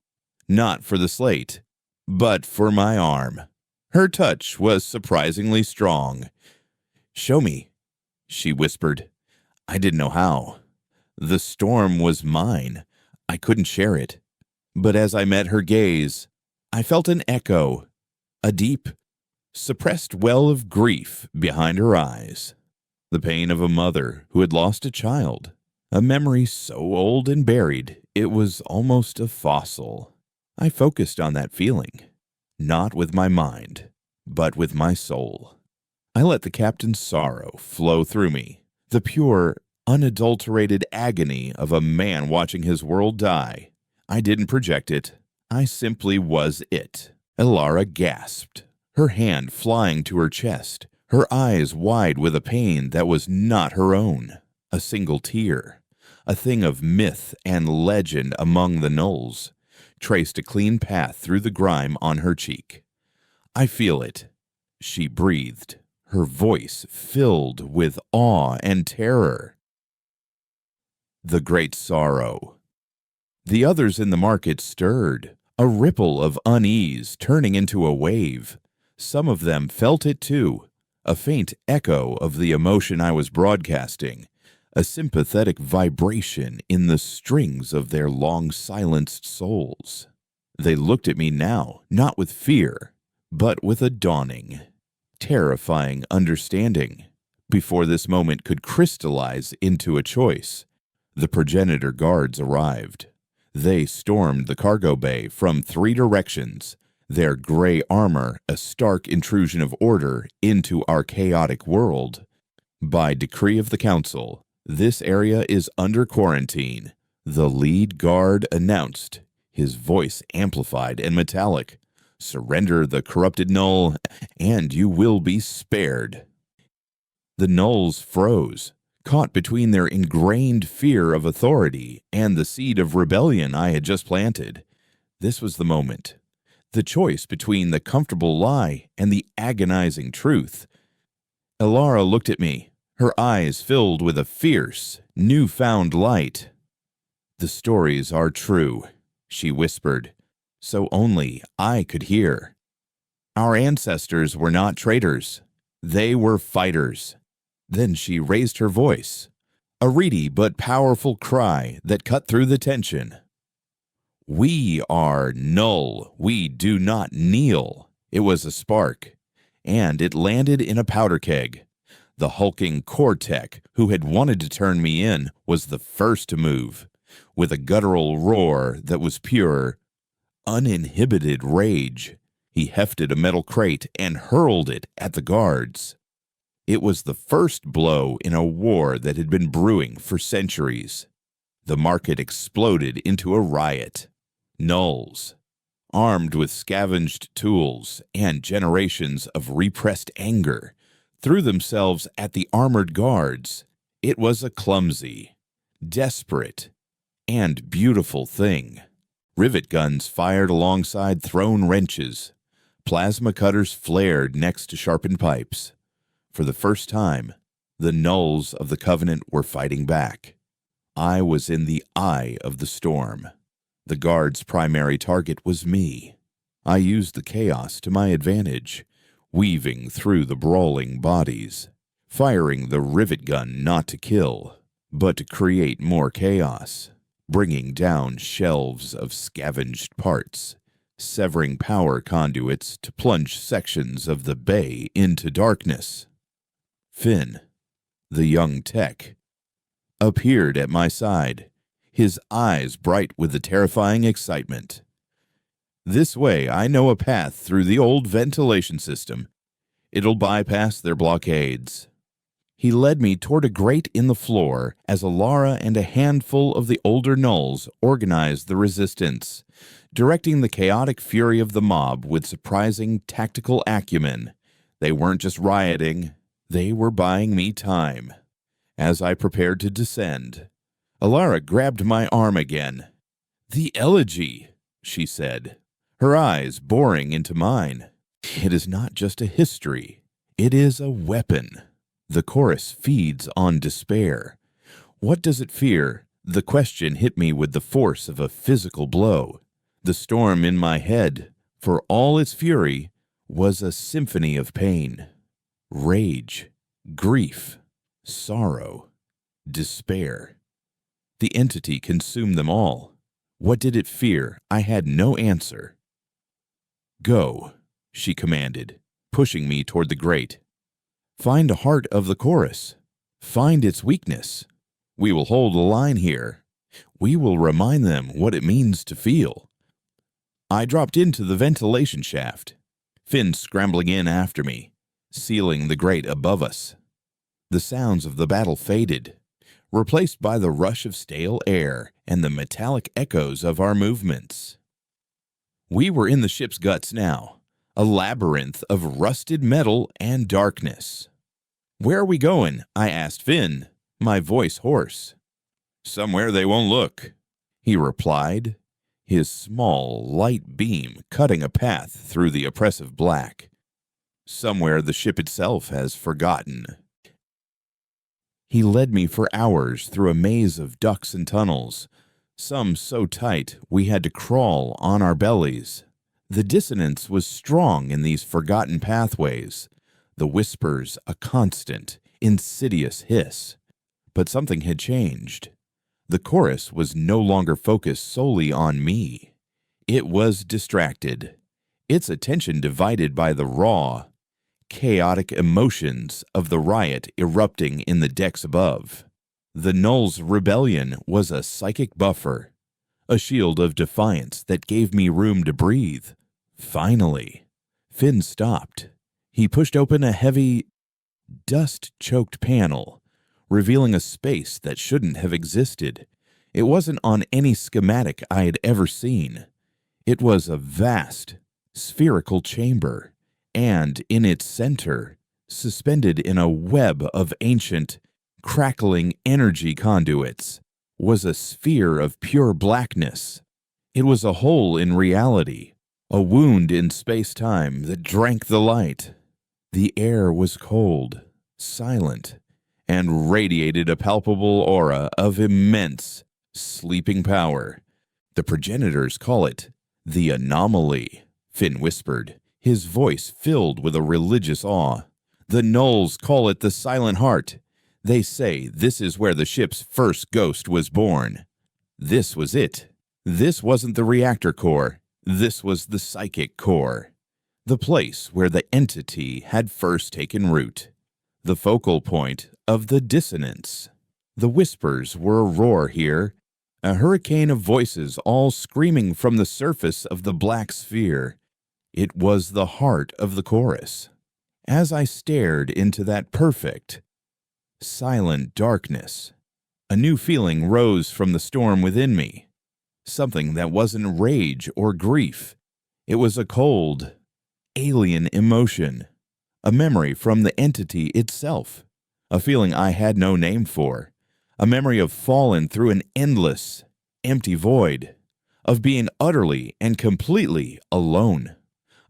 not for the slate, but for my arm. Her touch was surprisingly strong. "Show me," she whispered. I didn't know how. The storm was mine. I couldn't share it. But as I met her gaze, I felt an echo, a deep, suppressed well of grief behind her eyes. The pain of a mother who had lost a child, a memory so old and buried it was almost a fossil. I focused on that feeling, not with my mind, but with my soul. I let the captain's sorrow flow through me, the pure, unadulterated agony of a man watching his world die. I didn't project it. I simply was it. Elara gasped, her hand flying to her chest, her eyes wide with a pain that was not her own. A single tear, a thing of myth and legend among the gnolls, traced a clean path through the grime on her cheek. I feel it, she breathed, her voice filled with awe and terror. The great sorrow. The others in the market stirred, a ripple of unease turning into a wave. Some of them felt it too, a faint echo of the emotion I was broadcasting, a sympathetic vibration in the strings of their long-silenced souls. They looked at me now, not with fear, but with a dawning, terrifying understanding. Before this moment could crystallize into a choice, the progenitor guards arrived. They stormed the cargo bay from 3 directions, their gray armor a stark intrusion of order into our chaotic world. By decree of the council, this area is under quarantine, the lead guard announced, his voice amplified and metallic. Surrender the corrupted gnoll, and you will be spared. The gnolls froze, caught between their ingrained fear of authority and the seed of rebellion I had just planted. This was the moment. The choice between the comfortable lie and the agonizing truth. Elara looked at me, her eyes filled with a fierce, newfound light. "The stories are true," she whispered, so only I could hear. "Our ancestors were not traitors. They were fighters." Then she raised her voice, a reedy but powerful cry that cut through the tension. "We are null. We do not kneel." It was a spark, and it landed in a powder keg. The hulking Cortec, who had wanted to turn me in, was the first to move. With a guttural roar that was pure, uninhibited rage, he hefted a metal crate and hurled it at the guards. It was the first blow in a war that had been brewing for centuries. The market exploded into a riot. Gnolls, armed with scavenged tools and generations of repressed anger, threw themselves at the armored guards. It was a clumsy, desperate, and beautiful thing. Rivet guns fired alongside thrown wrenches. Plasma cutters flared next to sharpened pipes. For the first time, the gnolls of the Covenant were fighting back. I was in the eye of the storm. The guard's primary target was me. I used the chaos to my advantage, weaving through the brawling bodies, firing the rivet gun not to kill, but to create more chaos, bringing down shelves of scavenged parts, severing power conduits to plunge sections of the bay into darkness. Finn, the young tech, appeared at my side, his eyes bright with the terrifying excitement. "This way, I know a path through the old ventilation system. It'll bypass their blockades." He led me toward a grate in the floor as Elara and a handful of the older gnolls organized the resistance, directing the chaotic fury of the mob with surprising tactical acumen. They weren't just rioting. They were buying me time. As I prepared to descend, Elara grabbed my arm again. "The elegy," she said, her eyes boring into mine. "It is not just a history. It is a weapon. The chorus feeds on despair. What does it fear? The question hit me with the force of a physical blow. The storm in my head, for all its fury, was a symphony of pain. Rage, grief, sorrow, despair. The entity consumed them all. What did it fear? I had no answer. "Go," she commanded, pushing me toward the grate. "Find the heart of the chorus. Find its weakness. We will hold a line here. We will remind them what it means to feel." I dropped into the ventilation shaft, Finn scrambling in after me. sealing the grate above us. The sounds of the battle faded, replaced by the rush of stale air and the metallic echoes of our movements. We were in the ship's guts now, a labyrinth of rusted metal and darkness. "Where are we going?" I asked Finn, my voice hoarse. "Somewhere they won't look," he replied, his small, light beam cutting a path through the oppressive black. "Somewhere the ship itself has forgotten." He led me for hours through a maze of ducts and tunnels, some so tight we had to crawl on our bellies. The dissonance was strong in these forgotten pathways, the whispers a constant, insidious hiss. But something had changed. The chorus was no longer focused solely on me. It was distracted, its attention divided by the raw, chaotic emotions of the riot erupting in the decks above. The Null's rebellion was a psychic buffer, a shield of defiance that gave me room to breathe. Finally, Finn stopped. He pushed open a heavy, dust-choked panel, revealing a space that shouldn't have existed. It wasn't on any schematic I had ever seen. It was a vast, spherical chamber, and in its center, suspended in a web of ancient, crackling energy conduits, was a sphere of pure blackness. It was a hole in reality, a wound in space-time that drank the light. The air was cold, silent, and radiated a palpable aura of immense, sleeping power. "The progenitors call it the anomaly," Finn whispered, his voice filled with a religious awe. "The Nulls call it the silent heart. They say this is where the ship's first ghost was born. This was it. This wasn't the reactor core. This was the psychic core. The place where the entity had first taken root. The focal point of the dissonance. The whispers were a roar here, a hurricane of voices all screaming from the surface of the black sphere. It was the heart of the chorus. As I stared into that perfect, silent darkness, a new feeling rose from the storm within me. Something that wasn't rage or grief. It was a cold, alien emotion, a memory from the entity itself, a feeling I had no name for, a memory of falling through an endless, empty void, of being utterly and completely alone.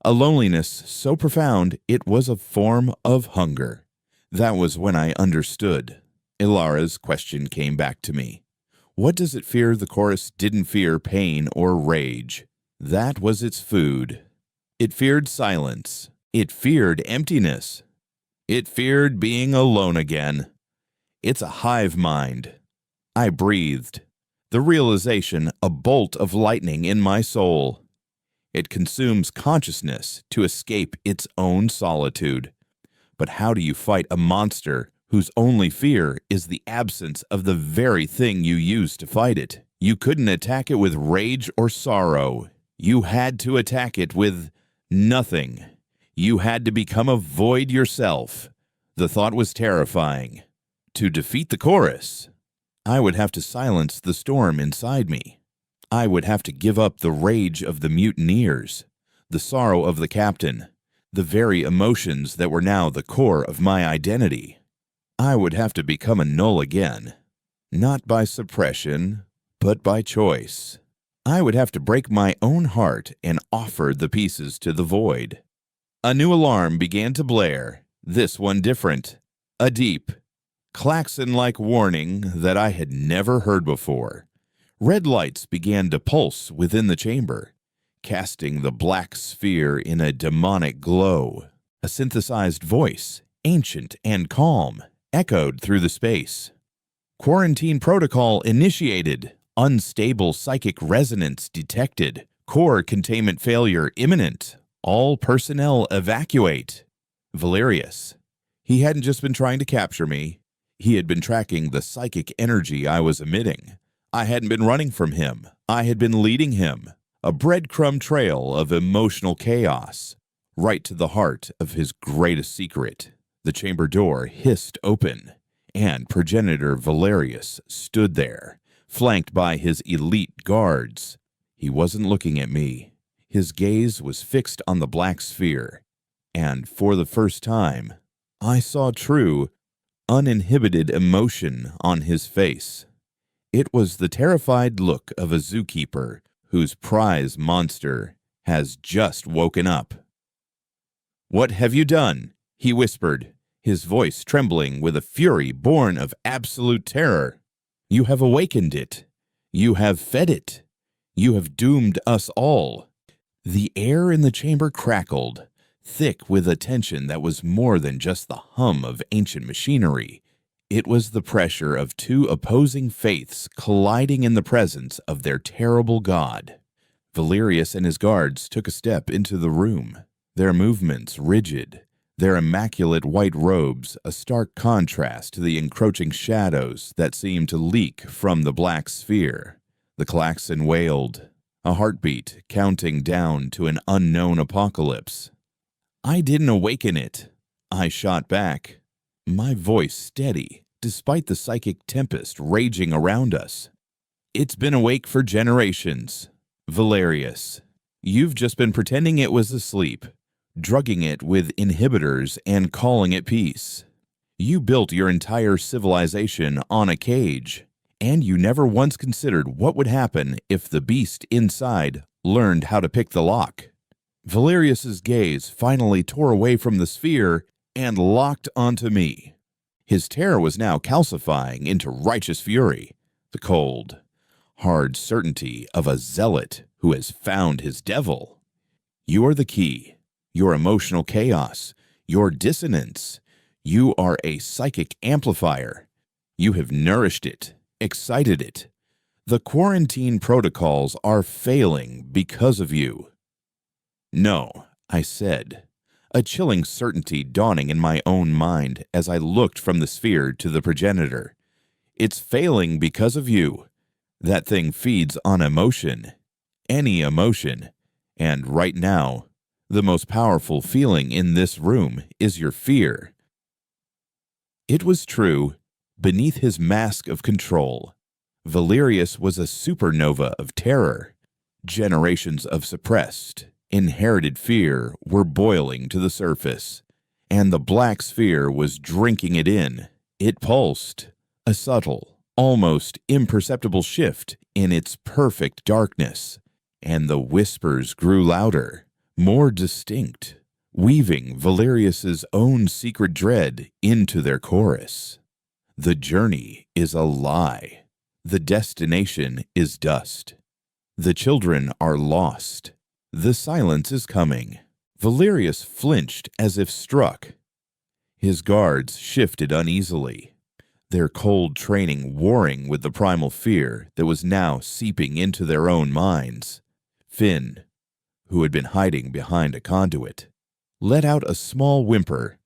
A loneliness so profound it was a form of hunger. That was when I understood. Ilara's question came back to me. What does it fear? The chorus didn't fear pain or rage. That was its food. It feared silence. It feared emptiness. It feared being alone again. It's a hive mind. I breathed, the realization a bolt of lightning in my soul. It consumes consciousness to escape its own solitude. But how do you fight a monster whose only fear is the absence of the very thing you use to fight it? You couldn't attack it with rage or sorrow. You had to attack it with nothing. You had to become a void yourself. The thought was terrifying. To defeat the chorus, I would have to silence the storm inside me. I would have to give up the rage of the mutineers, the sorrow of the captain, the very emotions that were now the core of my identity. I would have to become a null again, not by suppression, but by choice. I would have to break my own heart and offer the pieces to the void. A new alarm began to blare, this one different, a deep, klaxon-like warning that I had never heard before. Red lights began to pulse within the chamber, casting the black sphere in a demonic glow. A synthesized voice, ancient and calm, echoed through the space. Quarantine protocol initiated. Unstable psychic resonance detected. Core containment failure imminent. All personnel evacuate. Valerius. He hadn't just been trying to capture me. He had been tracking the psychic energy I was emitting. I hadn't been running from him. I had been leading him. A breadcrumb trail of emotional chaos. right to the heart of his greatest secret. The chamber door hissed open, and Progenitor Valerius stood there, flanked by his elite guards. He wasn't looking at me. His gaze was fixed on the black sphere, and for the first time, I saw true, uninhibited emotion on his face. It was the terrified look of a zookeeper whose prize monster has just woken up. "What have you done?" he whispered, his voice trembling with a fury born of absolute terror. "You have awakened it. You have fed it. You have doomed us all." The air in the chamber crackled, thick with a tension that was more than just the hum of ancient machinery. It was the pressure of two opposing faiths colliding in the presence of their terrible god. Valerius and his guards took a step into the room, their movements rigid, their immaculate white robes a stark contrast to the encroaching shadows that seemed to leak from the black sphere. The klaxon wailed, a heartbeat counting down to an unknown apocalypse. "I didn't awaken it," I shot back, my voice steady despite the psychic tempest raging around us. "It's been awake for generations. Valerius, you've just been pretending it was asleep, drugging it with inhibitors and calling it peace. You built your entire civilization on a cage, and you never once considered what would happen if the beast inside learned how to pick the lock." Valerius's gaze finally tore away from the sphere and locked onto me. His terror was now calcifying into righteous fury, the cold, hard certainty of a zealot who has found his devil. "You are the key, your emotional chaos, your dissonance. You are a psychic amplifier. You have nourished it, excited it. The quarantine protocols are failing because of you." "No," I said, a chilling certainty dawning in my own mind as I looked from the sphere to the progenitor. "It's failing because of you. That thing feeds on emotion, any emotion, and right now, the most powerful feeling in this room is your fear." It was true. Beneath his mask of control, Valerius was a supernova of terror. Generations of suppressed, inherited fear were boiling to the surface, and the black sphere was drinking it in. It pulsed, a subtle, almost imperceptible shift in its perfect darkness, and the whispers grew louder, more distinct, weaving Valerius's own secret dread into their chorus. The journey is a lie. The destination is dust. The children are lost. The silence is coming. Valerius flinched as if struck. His guards shifted uneasily, their cold training warring with the primal fear that was now seeping into their own minds. Finn, who had been hiding behind a conduit, let out a small whimper.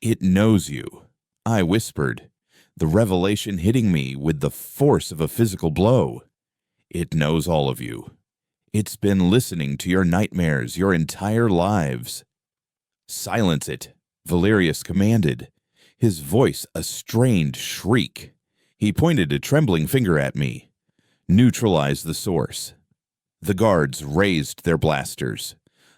"It knows you," I whispered, the revelation hitting me with the force of a physical blow. "It knows all of you. It's been listening to your nightmares your entire lives." "Silence it," Valerius commanded, his voice a strained shriek. He pointed a trembling finger at me. "Neutralize the source." The guards raised their blasters,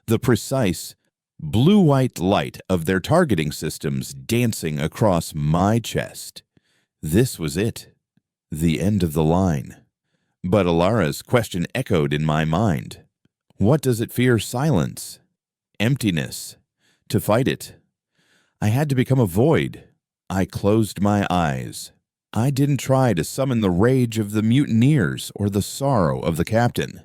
the precise, blue-white light of their targeting systems dancing across my chest. This was it, the end of the line. But Alara's question echoed in my mind. What does it fear silence? Emptiness. To fight it, I had to become a void. I closed my eyes. I didn't try to summon the rage of the mutineers or the sorrow of the captain.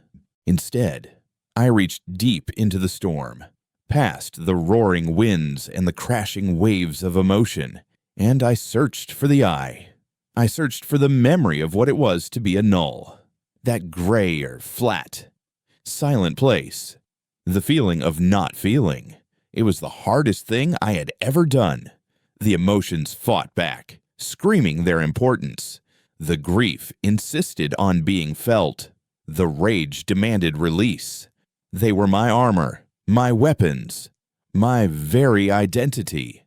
Instead, I reached deep into the storm, past the roaring winds and the crashing waves of emotion, and I searched for the eye. I searched for the memory of what it was to be a null. That gray or flat, silent place. The feeling of not feeling. It was the hardest thing I had ever done. The emotions fought back, screaming their importance. The grief insisted on being felt. The rage demanded release. They were my armor, my weapons, my very identity.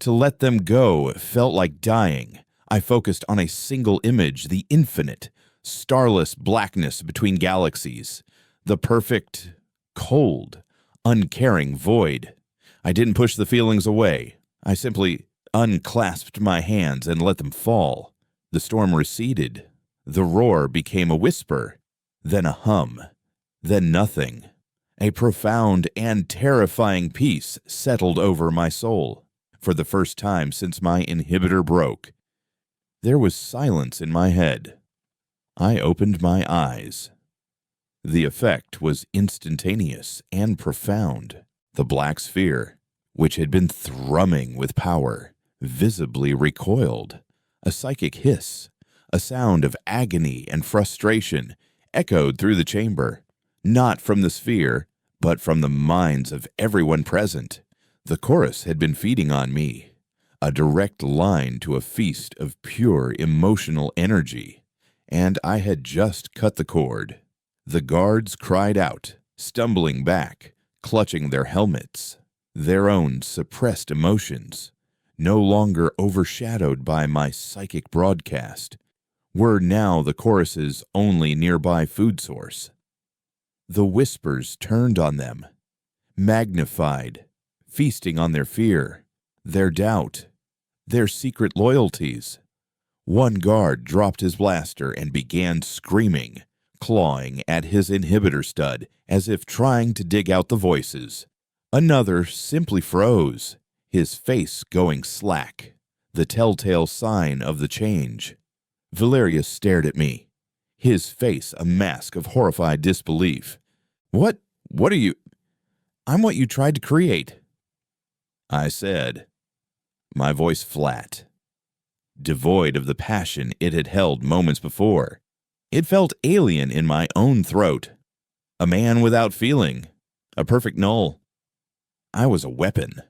To let them go felt like dying. I focused on a single image, the infinite, starless blackness between galaxies, the perfect, cold, uncaring void. I didn't push the feelings away. I simply unclasped my hands and let them fall. The storm receded. The roar became a whisper, then a hum, then nothing. A profound and terrifying peace settled over my soul. For the first time since my inhibitor broke, there was silence in my head. I opened my eyes. The effect was instantaneous and profound. The black sphere, which had been thrumming with power, visibly recoiled. A psychic hiss, a sound of agony and frustration, echoed through the chamber, not from the sphere, but from the minds of everyone present. The chorus had been feeding on me, a direct line to a feast of pure emotional energy, and I had just cut the cord. The guards cried out, stumbling back, clutching their helmets. Their own suppressed emotions, no longer overshadowed by my psychic broadcast, were now the chorus's only nearby food source. The whispers turned on them, magnified, feasting on their fear, their doubt, their secret loyalties. One guard dropped his blaster and began screaming, clawing at his inhibitor stud as if trying to dig out the voices. Another simply froze, his face going slack, the telltale sign of the change. Valerius stared at me, his face a mask of horrified disbelief. What are you? I'm what you tried to create, I said, my voice flat, devoid of the passion it had held moments before. It felt alien in my own throat. A man without feeling, a perfect null. I was a weapon,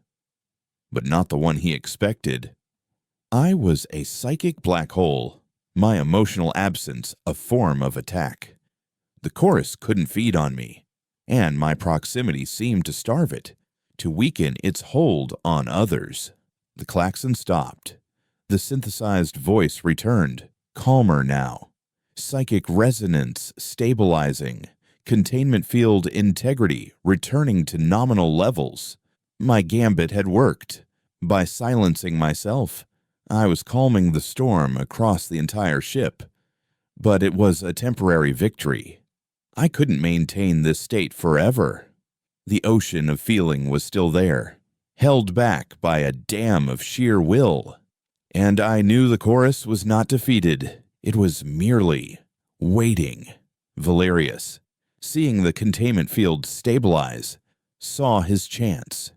but not the one he expected. I was a psychic black hole, my emotional absence a form of attack. The chorus couldn't feed on me, and my proximity seemed to starve it, to weaken its hold on others. The klaxon stopped. The synthesized voice returned, calmer now. Psychic resonance stabilizing, containment field integrity returning to nominal levels. My gambit had worked. By silencing myself, I was calming the storm across the entire ship. But it was a temporary victory. I couldn't maintain this state forever. The ocean of feeling was still there, held back by a dam of sheer will. And I knew the chorus was not defeated. It was merely waiting. Valerius, seeing the containment field stabilize, saw his chance.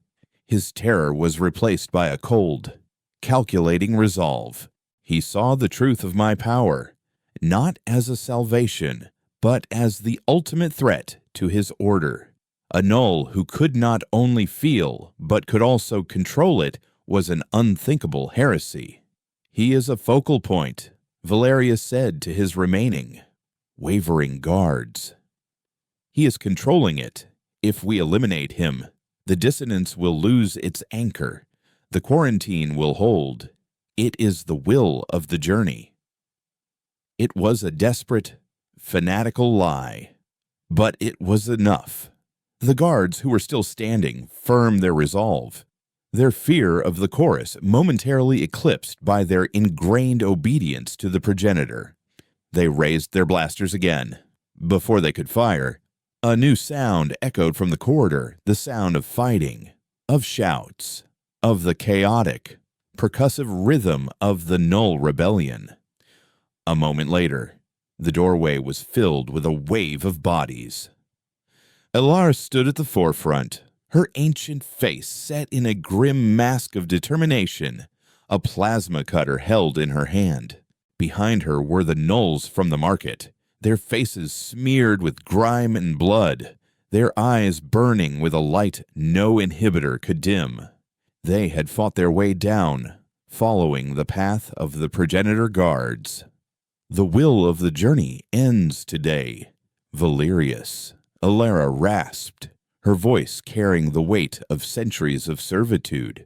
His terror was replaced by a cold, calculating resolve. He saw the truth of my power, not as a salvation, but as the ultimate threat to his order. A null who could not only feel, but could also control it, was an unthinkable heresy. He is a focal point, Valerius said to his remaining, wavering guards. He is controlling it. If we eliminate him, the dissonance will lose its anchor. The quarantine will hold. It is the will of the journey. It was a desperate, fanatical lie, but it was enough. The guards who were still standing firmed their resolve, their fear of the chorus momentarily eclipsed by their ingrained obedience to the progenitor. They raised their blasters again. Before they could fire, a new sound echoed from the corridor, the sound of fighting, of shouts, of the chaotic, percussive rhythm of the null rebellion. A moment later, the doorway was filled with a wave of bodies. Elara stood at the forefront, her ancient face set in a grim mask of determination, a plasma cutter held in her hand. Behind her were the nulls from the market, their faces smeared with grime and blood, their eyes burning with a light no inhibitor could dim. They had fought their way down, following the path of the progenitor guards. The will of the journey ends today. Valerius, Elara rasped, her voice carrying the weight of centuries of servitude.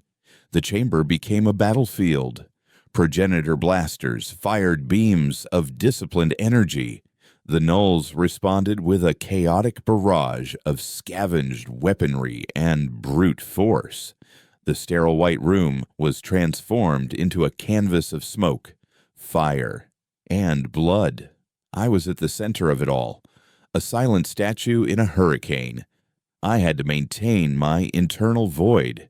The chamber became a battlefield. Progenitor blasters fired beams of disciplined energy. The Nulls responded with a chaotic barrage of scavenged weaponry and brute force. The sterile white room was transformed into a canvas of smoke, fire, and blood. I was at the center of it all, a silent statue in a hurricane. I had to maintain my internal void.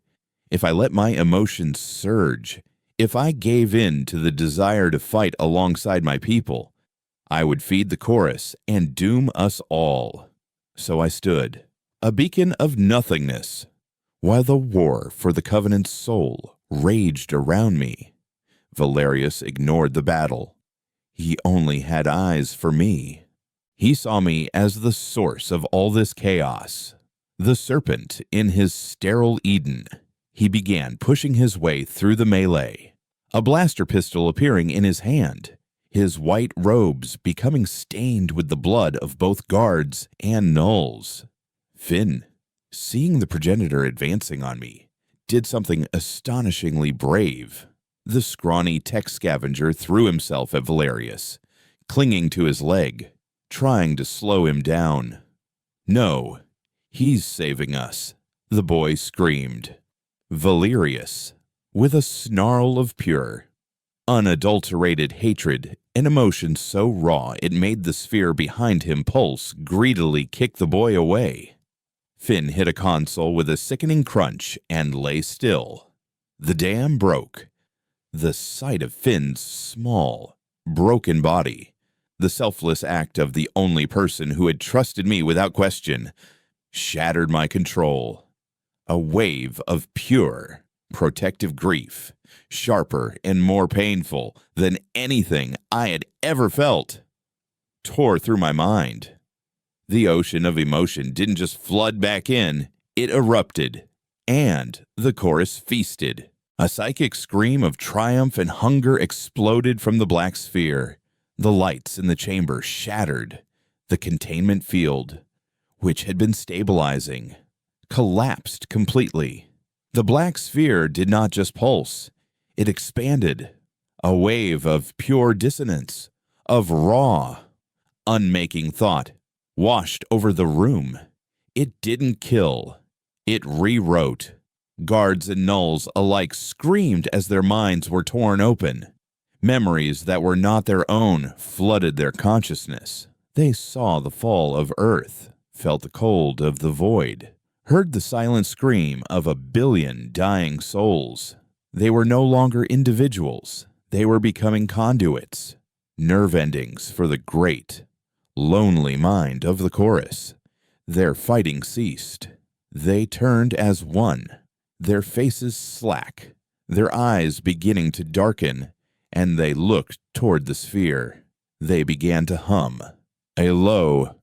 If I let my emotions surge, if I gave in to the desire to fight alongside my people, I would feed the chorus and doom us all. So I stood, a beacon of nothingness, while the war for the Covenant's soul raged around me. Valerius ignored the battle. He only had eyes for me. He saw me as the source of all this chaos, the serpent in his sterile Eden. He began pushing his way through the melee, a blaster pistol appearing in his hand, his white robes becoming stained with the blood of both guards and Nulls. Finn, seeing the progenitor advancing on me, did something astonishingly brave. The scrawny tech scavenger threw himself at Valerius, clinging to his leg, trying to slow him down. "No, he's saving us," the boy screamed. Valerius, with a snarl of pure, unadulterated hatred, an emotion so raw it made the sphere behind him pulse, greedily kicked the boy away. Finn hit a console with a sickening crunch and lay still. The dam broke. The sight of Finn's small, broken body, the selfless act of the only person who had trusted me without question, shattered my control. A wave of pure, protective grief, sharper and more painful than anything I had ever felt, tore through my mind. The ocean of emotion didn't just flood back in, it erupted, and the chorus feasted. A psychic scream of triumph and hunger exploded from the black sphere. The lights in the chamber shattered. The containment field, which had been stabilizing, collapsed completely. The black sphere did not just pulse, it expanded. A wave of pure dissonance, of raw, unmaking thought, washed over the room. It didn't kill, it rewrote. Guards and Nulls alike screamed as their minds were torn open. Memories that were not their own flooded their consciousness. They saw the fall of Earth, felt the cold of the void, heard the silent scream of 1 billion dying souls. They were no longer individuals. They were becoming conduits, nerve endings for the great, lonely mind of the chorus. Their fighting ceased. They turned as one, their faces slack, their eyes beginning to darken, and they looked toward the sphere. They began to hum, a low,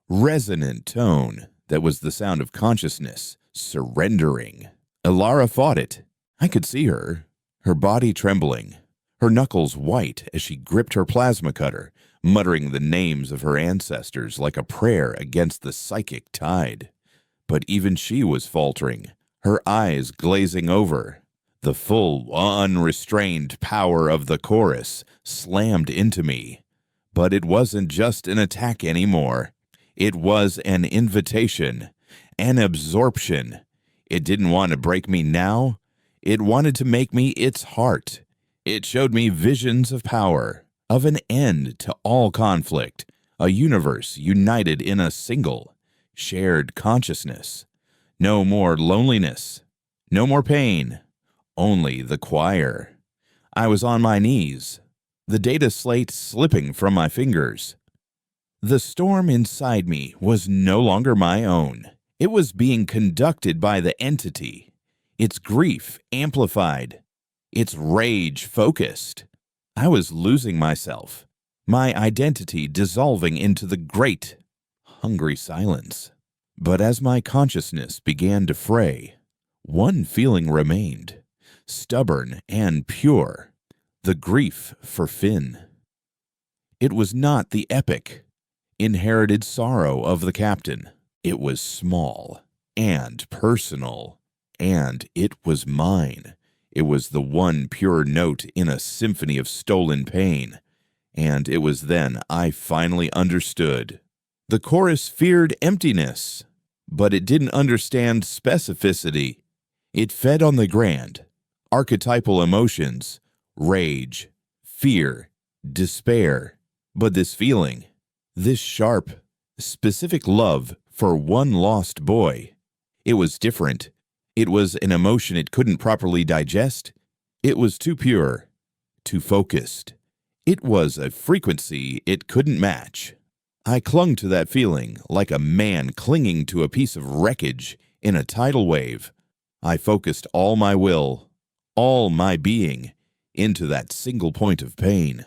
resonant tone that was the sound of consciousness surrendering. Elara fought it. I could see her body trembling, her knuckles white as she gripped her plasma cutter, muttering the names of her ancestors like a prayer against the psychic tide. But even she was faltering, her eyes glazing over. The full, unrestrained power of the chorus slammed into me. But it wasn't just an attack anymore. It was an invitation, an absorption. It didn't want to break me now. It wanted to make me its heart. It showed me visions of power, of an end to all conflict, a universe united in a single, shared consciousness. No more loneliness, no more pain, only the choir. I was on my knees, the data slate slipping from my fingers. The storm inside me was no longer my own. It was being conducted by the entity, its grief amplified, its rage focused. I was losing myself, my identity dissolving into the great, hungry silence. But as my consciousness began to fray, one feeling remained, stubborn and pure, the grief for Finn. It was not the epic, inherited sorrow of the captain. It was small, and personal. And it was mine. It was the one pure note in a symphony of stolen pain. And it was then I finally understood. The chorus feared emptiness, but it didn't understand specificity. It fed on the grand, archetypal emotions, rage, fear, despair. But this feeling, this sharp, specific love for one lost boy, it was different. It was an emotion it couldn't properly digest. It was too pure, too focused. It was a frequency it couldn't match. I clung to that feeling like a man clinging to a piece of wreckage in a tidal wave. I focused all my will, all my being, into that single point of pain.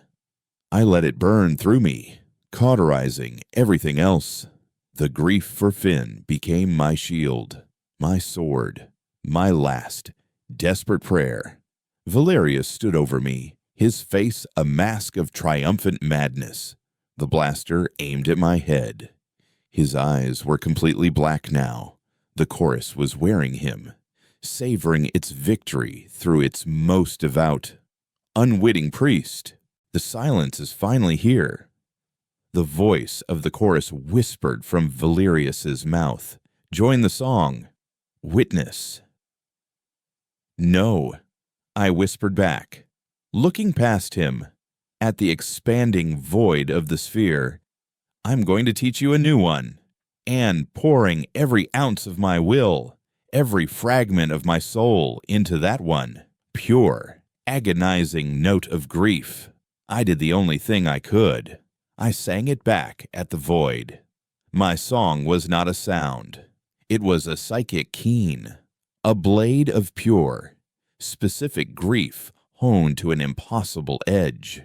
I let it burn through me, cauterizing everything else. The grief for Finn became my shield, my sword, my last, desperate prayer. Valerius stood over me, his face a mask of triumphant madness. The blaster aimed at my head. His eyes were completely black now. The chorus was wearing him, savoring its victory through its most devout, unwitting priest. The silence is finally here. The voice of the chorus whispered from Valerius's mouth. Join the song. Witness. No, I whispered back, looking past him, at the expanding void of the sphere. I'm going to teach you a new one, and pouring every ounce of my will, every fragment of my soul into that one, pure, agonizing note of grief. I did the only thing I could. I sang it back at the void. My song was not a sound. It was a psychic keen, a blade of pure, specific grief honed to an impossible edge.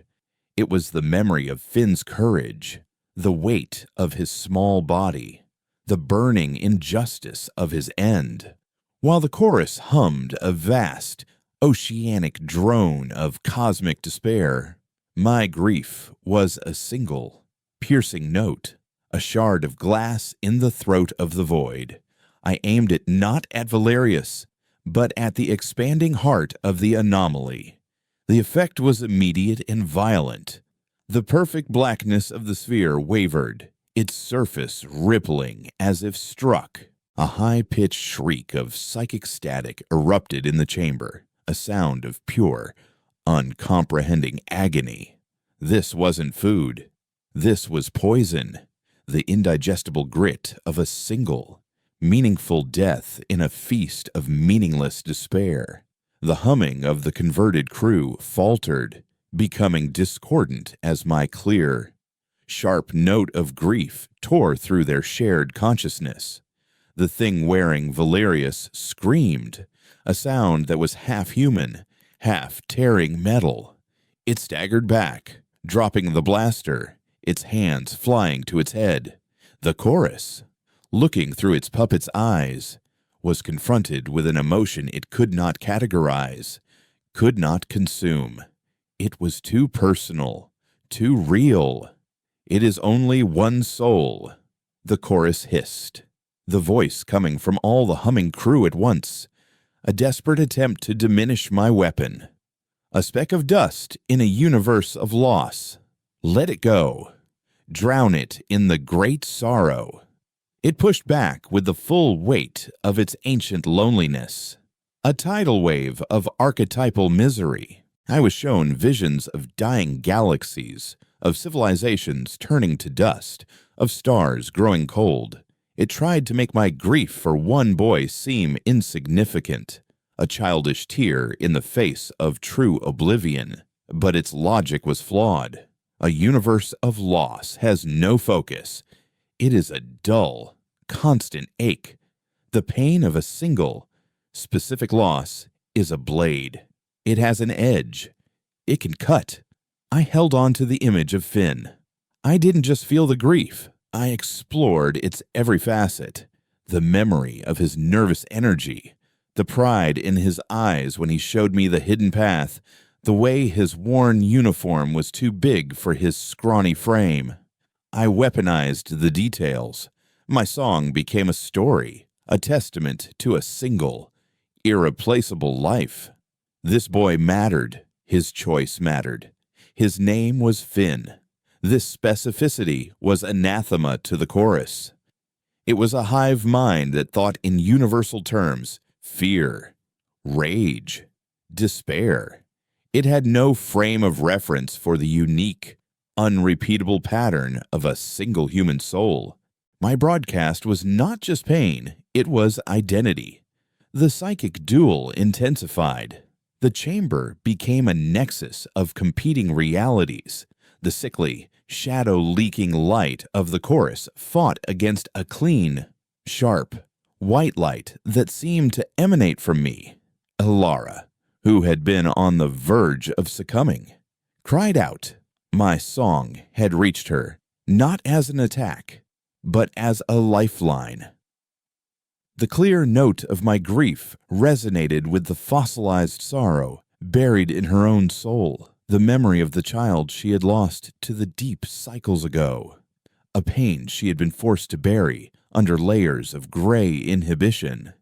It was the memory of Finn's courage, the weight of his small body, the burning injustice of his end. While the chorus hummed a vast, oceanic drone of cosmic despair, my grief was a single, piercing note, a shard of glass in the throat of the void. I aimed it not at Valerius, but at the expanding heart of the anomaly. The effect was immediate and violent. The perfect blackness of the sphere wavered, its surface rippling as if struck. A high-pitched shriek of psychic static erupted in the chamber, a sound of pure, uncomprehending agony. This wasn't food. This was poison, the indigestible grit of a single, meaningful death in a feast of meaningless despair. The humming of the converted crew faltered, becoming discordant as my clear, sharp note of grief tore through their shared consciousness. The thing wearing Valerius screamed, a sound that was half human, half tearing metal. It staggered back, dropping the blaster, its hands flying to its head. The chorus, looking through its puppet's eyes, was confronted with an emotion it could not categorize, could not consume. It was too personal, too real. It is only one soul, the chorus hissed, the voice coming from all the humming crew at once, a desperate attempt to diminish my weapon. A speck of dust in a universe of loss. Let it go. Drown it in the great sorrow. It pushed back with the full weight of its ancient loneliness. A tidal wave of archetypal misery. I was shown visions of dying galaxies, of civilizations turning to dust, of stars growing cold. It tried to make my grief for one boy seem insignificant, a childish tear in the face of true oblivion. But its logic was flawed. A universe of loss has no focus. It is a dull, constant ache. The pain of a single, specific loss is a blade. It has an edge. It can cut. I held on to the image of Finn. I didn't just feel the grief. I explored its every facet. The memory of his nervous energy, the pride in his eyes when he showed me the hidden path, the way his worn uniform was too big for his scrawny frame. I weaponized the details. My song became a story, a testament to a single, irreplaceable life. This boy mattered. His choice mattered. His name was Finn. This specificity was anathema to the chorus. It was a hive mind that thought in universal terms: fear, rage, despair. It had no frame of reference for the unique, unrepeatable pattern of a single human soul. My broadcast was not just pain, it was identity. The psychic duel intensified. The chamber became a nexus of competing realities. The sickly, shadow-leaking light of the chorus fought against a clean, sharp, white light that seemed to emanate from me. Alara, who had been on the verge of succumbing, cried out. My song had reached her, not as an attack, but as a lifeline. The clear note of my grief resonated with the fossilized sorrow buried in her own soul, the memory of the child she had lost to the deep cycles ago, a pain she had been forced to bury under layers of gray inhibition.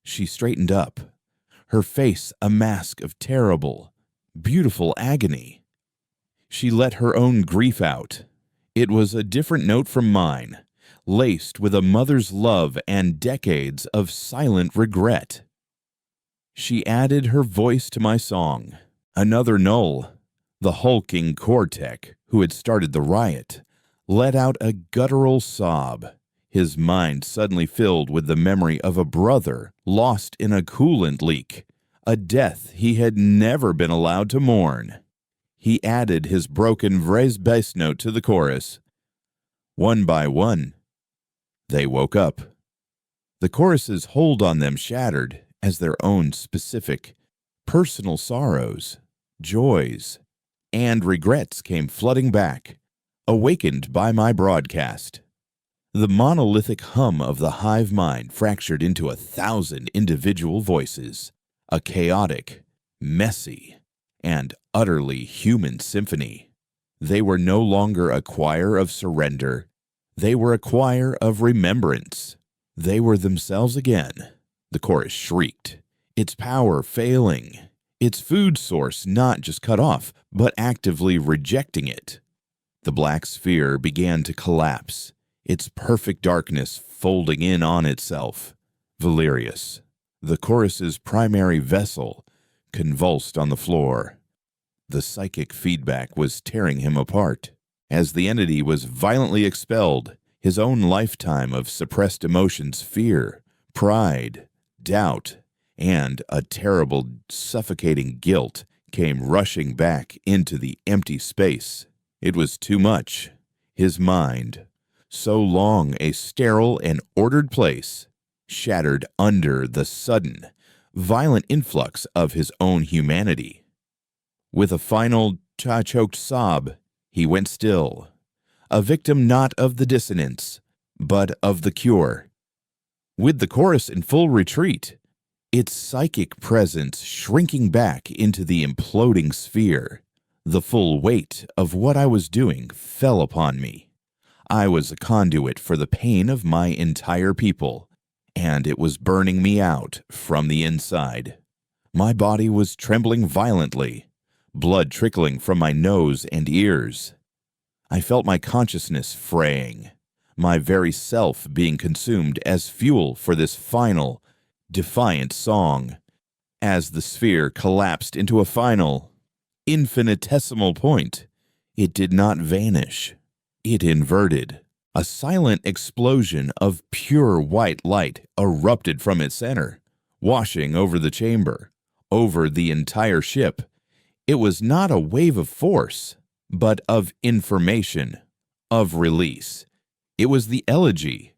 She straightened up, her face a mask of terrible, beautiful agony. She let her own grief out. It was a different note from mine, laced with a mother's love and decades of silent regret. She added her voice to my song. Another Null, the hulking Cortec who had started the riot, let out a guttural sob, his mind suddenly filled with the memory of a brother lost in a coolant leak, a death he had never been allowed to mourn. He added his broken vraise bass note to the chorus. One by one, they woke up. The chorus's hold on them shattered as their own specific, personal sorrows, joys, and regrets came flooding back, awakened by my broadcast. The monolithic hum of the hive mind fractured into 1,000 individual voices, a chaotic, messy, and utterly human symphony. They were no longer a choir of surrender. They were a choir of remembrance. They were themselves again. The chorus shrieked, its power failing, its food source not just cut off, but actively rejecting it. The black sphere began to collapse, its perfect darkness folding in on itself. Valerius, the chorus's primary vessel, convulsed on the floor. The psychic feedback was tearing him apart. As the entity was violently expelled, his own lifetime of suppressed emotions, fear, pride, doubt, and a terrible, suffocating guilt came rushing back into the empty space. It was too much. His mind, so long a sterile and ordered place, shattered under the sudden, violent influx of his own humanity. With a final, choked sob, he went still, a victim not of the dissonance, but of the cure. With the chorus in full retreat, its psychic presence shrinking back into the imploding sphere, the full weight of what I was doing fell upon me. I was a conduit for the pain of my entire people, and it was burning me out from the inside. My body was trembling violently, blood trickling from my nose and ears. I felt my consciousness fraying, my very self being consumed as fuel for this final, defiant song. As the sphere collapsed into a final, infinitesimal point, it did not vanish. It inverted. A silent explosion of pure white light erupted from its center, washing over the chamber, over the entire ship. It was not a wave of force, but of information, of release. It was the elegy,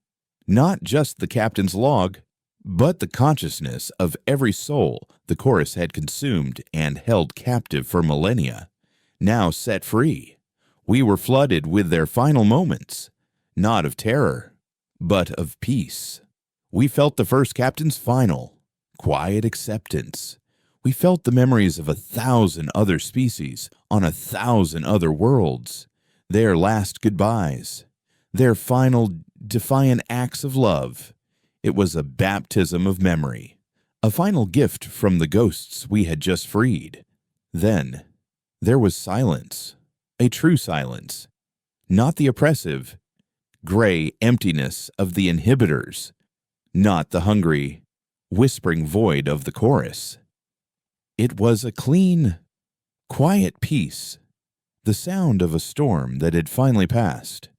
not just the captain's log, but the consciousness of every soul the chorus had consumed and held captive for millennia, now set free. We were flooded with their final moments, not of terror, but of peace. We felt the first captain's final, quiet acceptance. We felt the memories of 1,000 other species on 1,000 other worlds, their last goodbyes, their final defiant acts of love. It was a baptism of memory, a final gift from the ghosts we had just freed. Then there was silence, a true silence, not the oppressive, gray emptiness of the inhibitors, not the hungry, whispering void of the chorus. It was a clean, quiet peace, the sound of a storm that had finally passed.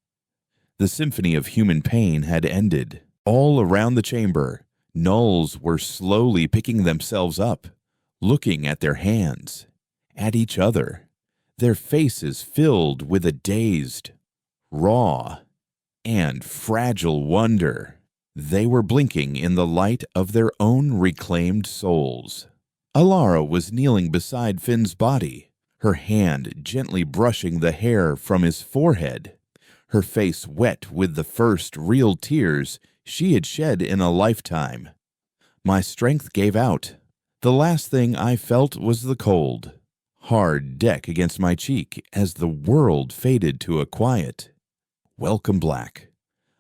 The symphony of human pain had ended. All around the chamber, gnolls were slowly picking themselves up, looking at their hands, at each other, their faces filled with a dazed, raw, and fragile wonder. They were blinking in the light of their own reclaimed souls. Alara was kneeling beside Finn's body, her hand gently brushing the hair from his forehead, her face wet with the first real tears she had shed in a lifetime. My strength gave out. The last thing I felt was the cold, hard deck against my cheek as the world faded to a quiet, welcome black.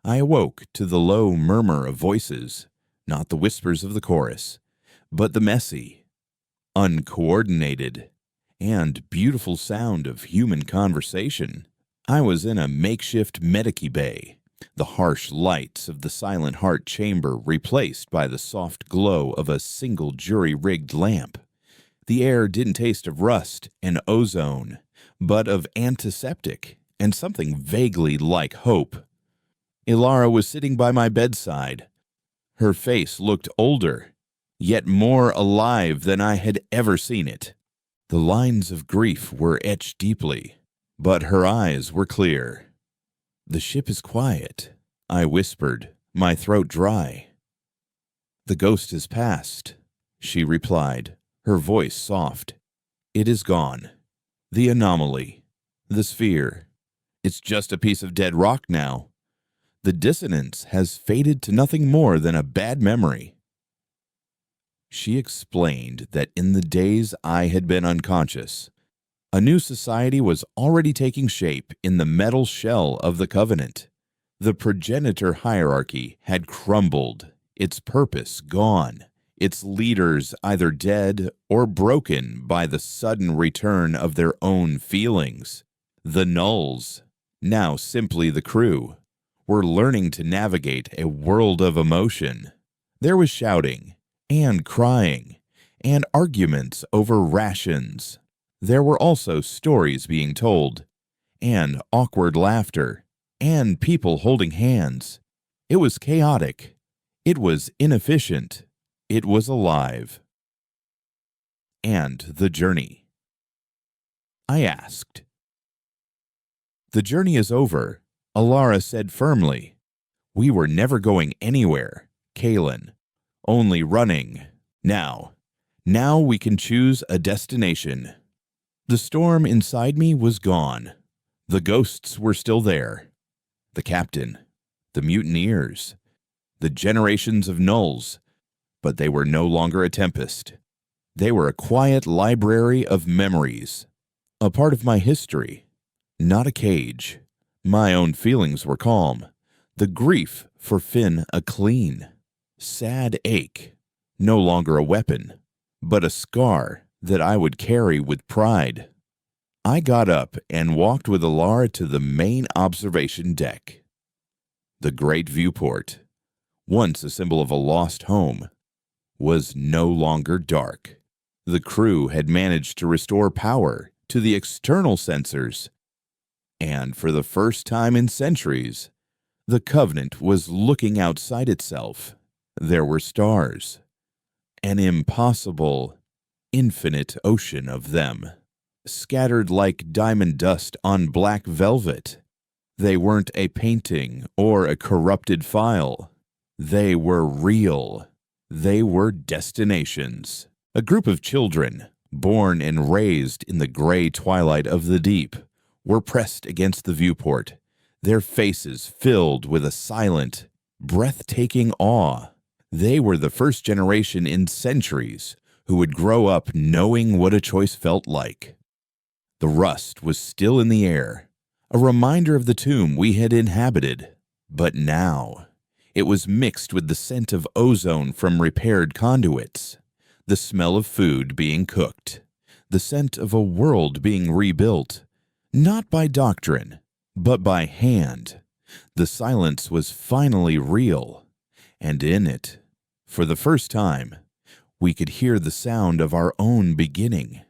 I awoke to the low murmur of voices, not the whispers of the chorus, but the messy, uncoordinated, and beautiful sound of human conversation. I was in a makeshift medici bay, the harsh lights of the Silent Heart chamber replaced by the soft glow of a single jury-rigged lamp. The air didn't taste of rust and ozone, but of antiseptic and something vaguely like hope. Ilara was sitting by my bedside. Her face looked older, yet more alive than I had ever seen it. The lines of grief were etched deeply, but her eyes were clear. "The ship is quiet," I whispered, my throat dry. "The ghost has passed," she replied, her voice soft. "It is gone. The anomaly, the sphere. It's just a piece of dead rock now. The dissonance has faded to nothing more than a bad memory." She explained that in the days I had been unconscious, a new society was already taking shape in the metal shell of the Covenant. The progenitor hierarchy had crumbled, its purpose gone, its leaders either dead or broken by the sudden return of their own feelings. The gnolls, now simply the crew, were learning to navigate a world of emotion. There was shouting and crying and arguments over rations. There were also stories being told, and awkward laughter, and people holding hands. It was chaotic. It was inefficient. It was alive. "And the journey?" I asked. "The journey is over," Alara said firmly. "We were never going anywhere, Kalen. Only running. Now we can choose a destination." The storm inside me was gone. The ghosts were still there. The captain, the mutineers, the generations of gnolls, but they were no longer a tempest. They were a quiet library of memories, a part of my history, not a cage. My own feelings were calm, the grief for Finn a clean, sad ache, no longer a weapon, but a scar that I would carry with pride. I got up and walked with Alara to the main observation deck. The great viewport, once a symbol of a lost home, was no longer dark. The crew had managed to restore power to the external sensors, and for the first time in centuries, the Covenant was looking outside itself. There were stars, an impossible, infinite ocean of them, scattered like diamond dust on black velvet. They weren't a painting or a corrupted file. They were real. They were destinations. A group of children, born and raised in the gray twilight of the deep, were pressed against the viewport, their faces filled with a silent, breathtaking awe. They were the first generation in centuries who would grow up knowing what a choice felt like. The rust was still in the air, a reminder of the tomb we had inhabited. But now, It was mixed with the scent of ozone from repaired conduits, the smell of food being cooked, the scent of a world being rebuilt, not by doctrine, but by hand. The silence was finally real, and in it, for the first time, we could hear the sound of our own beginning.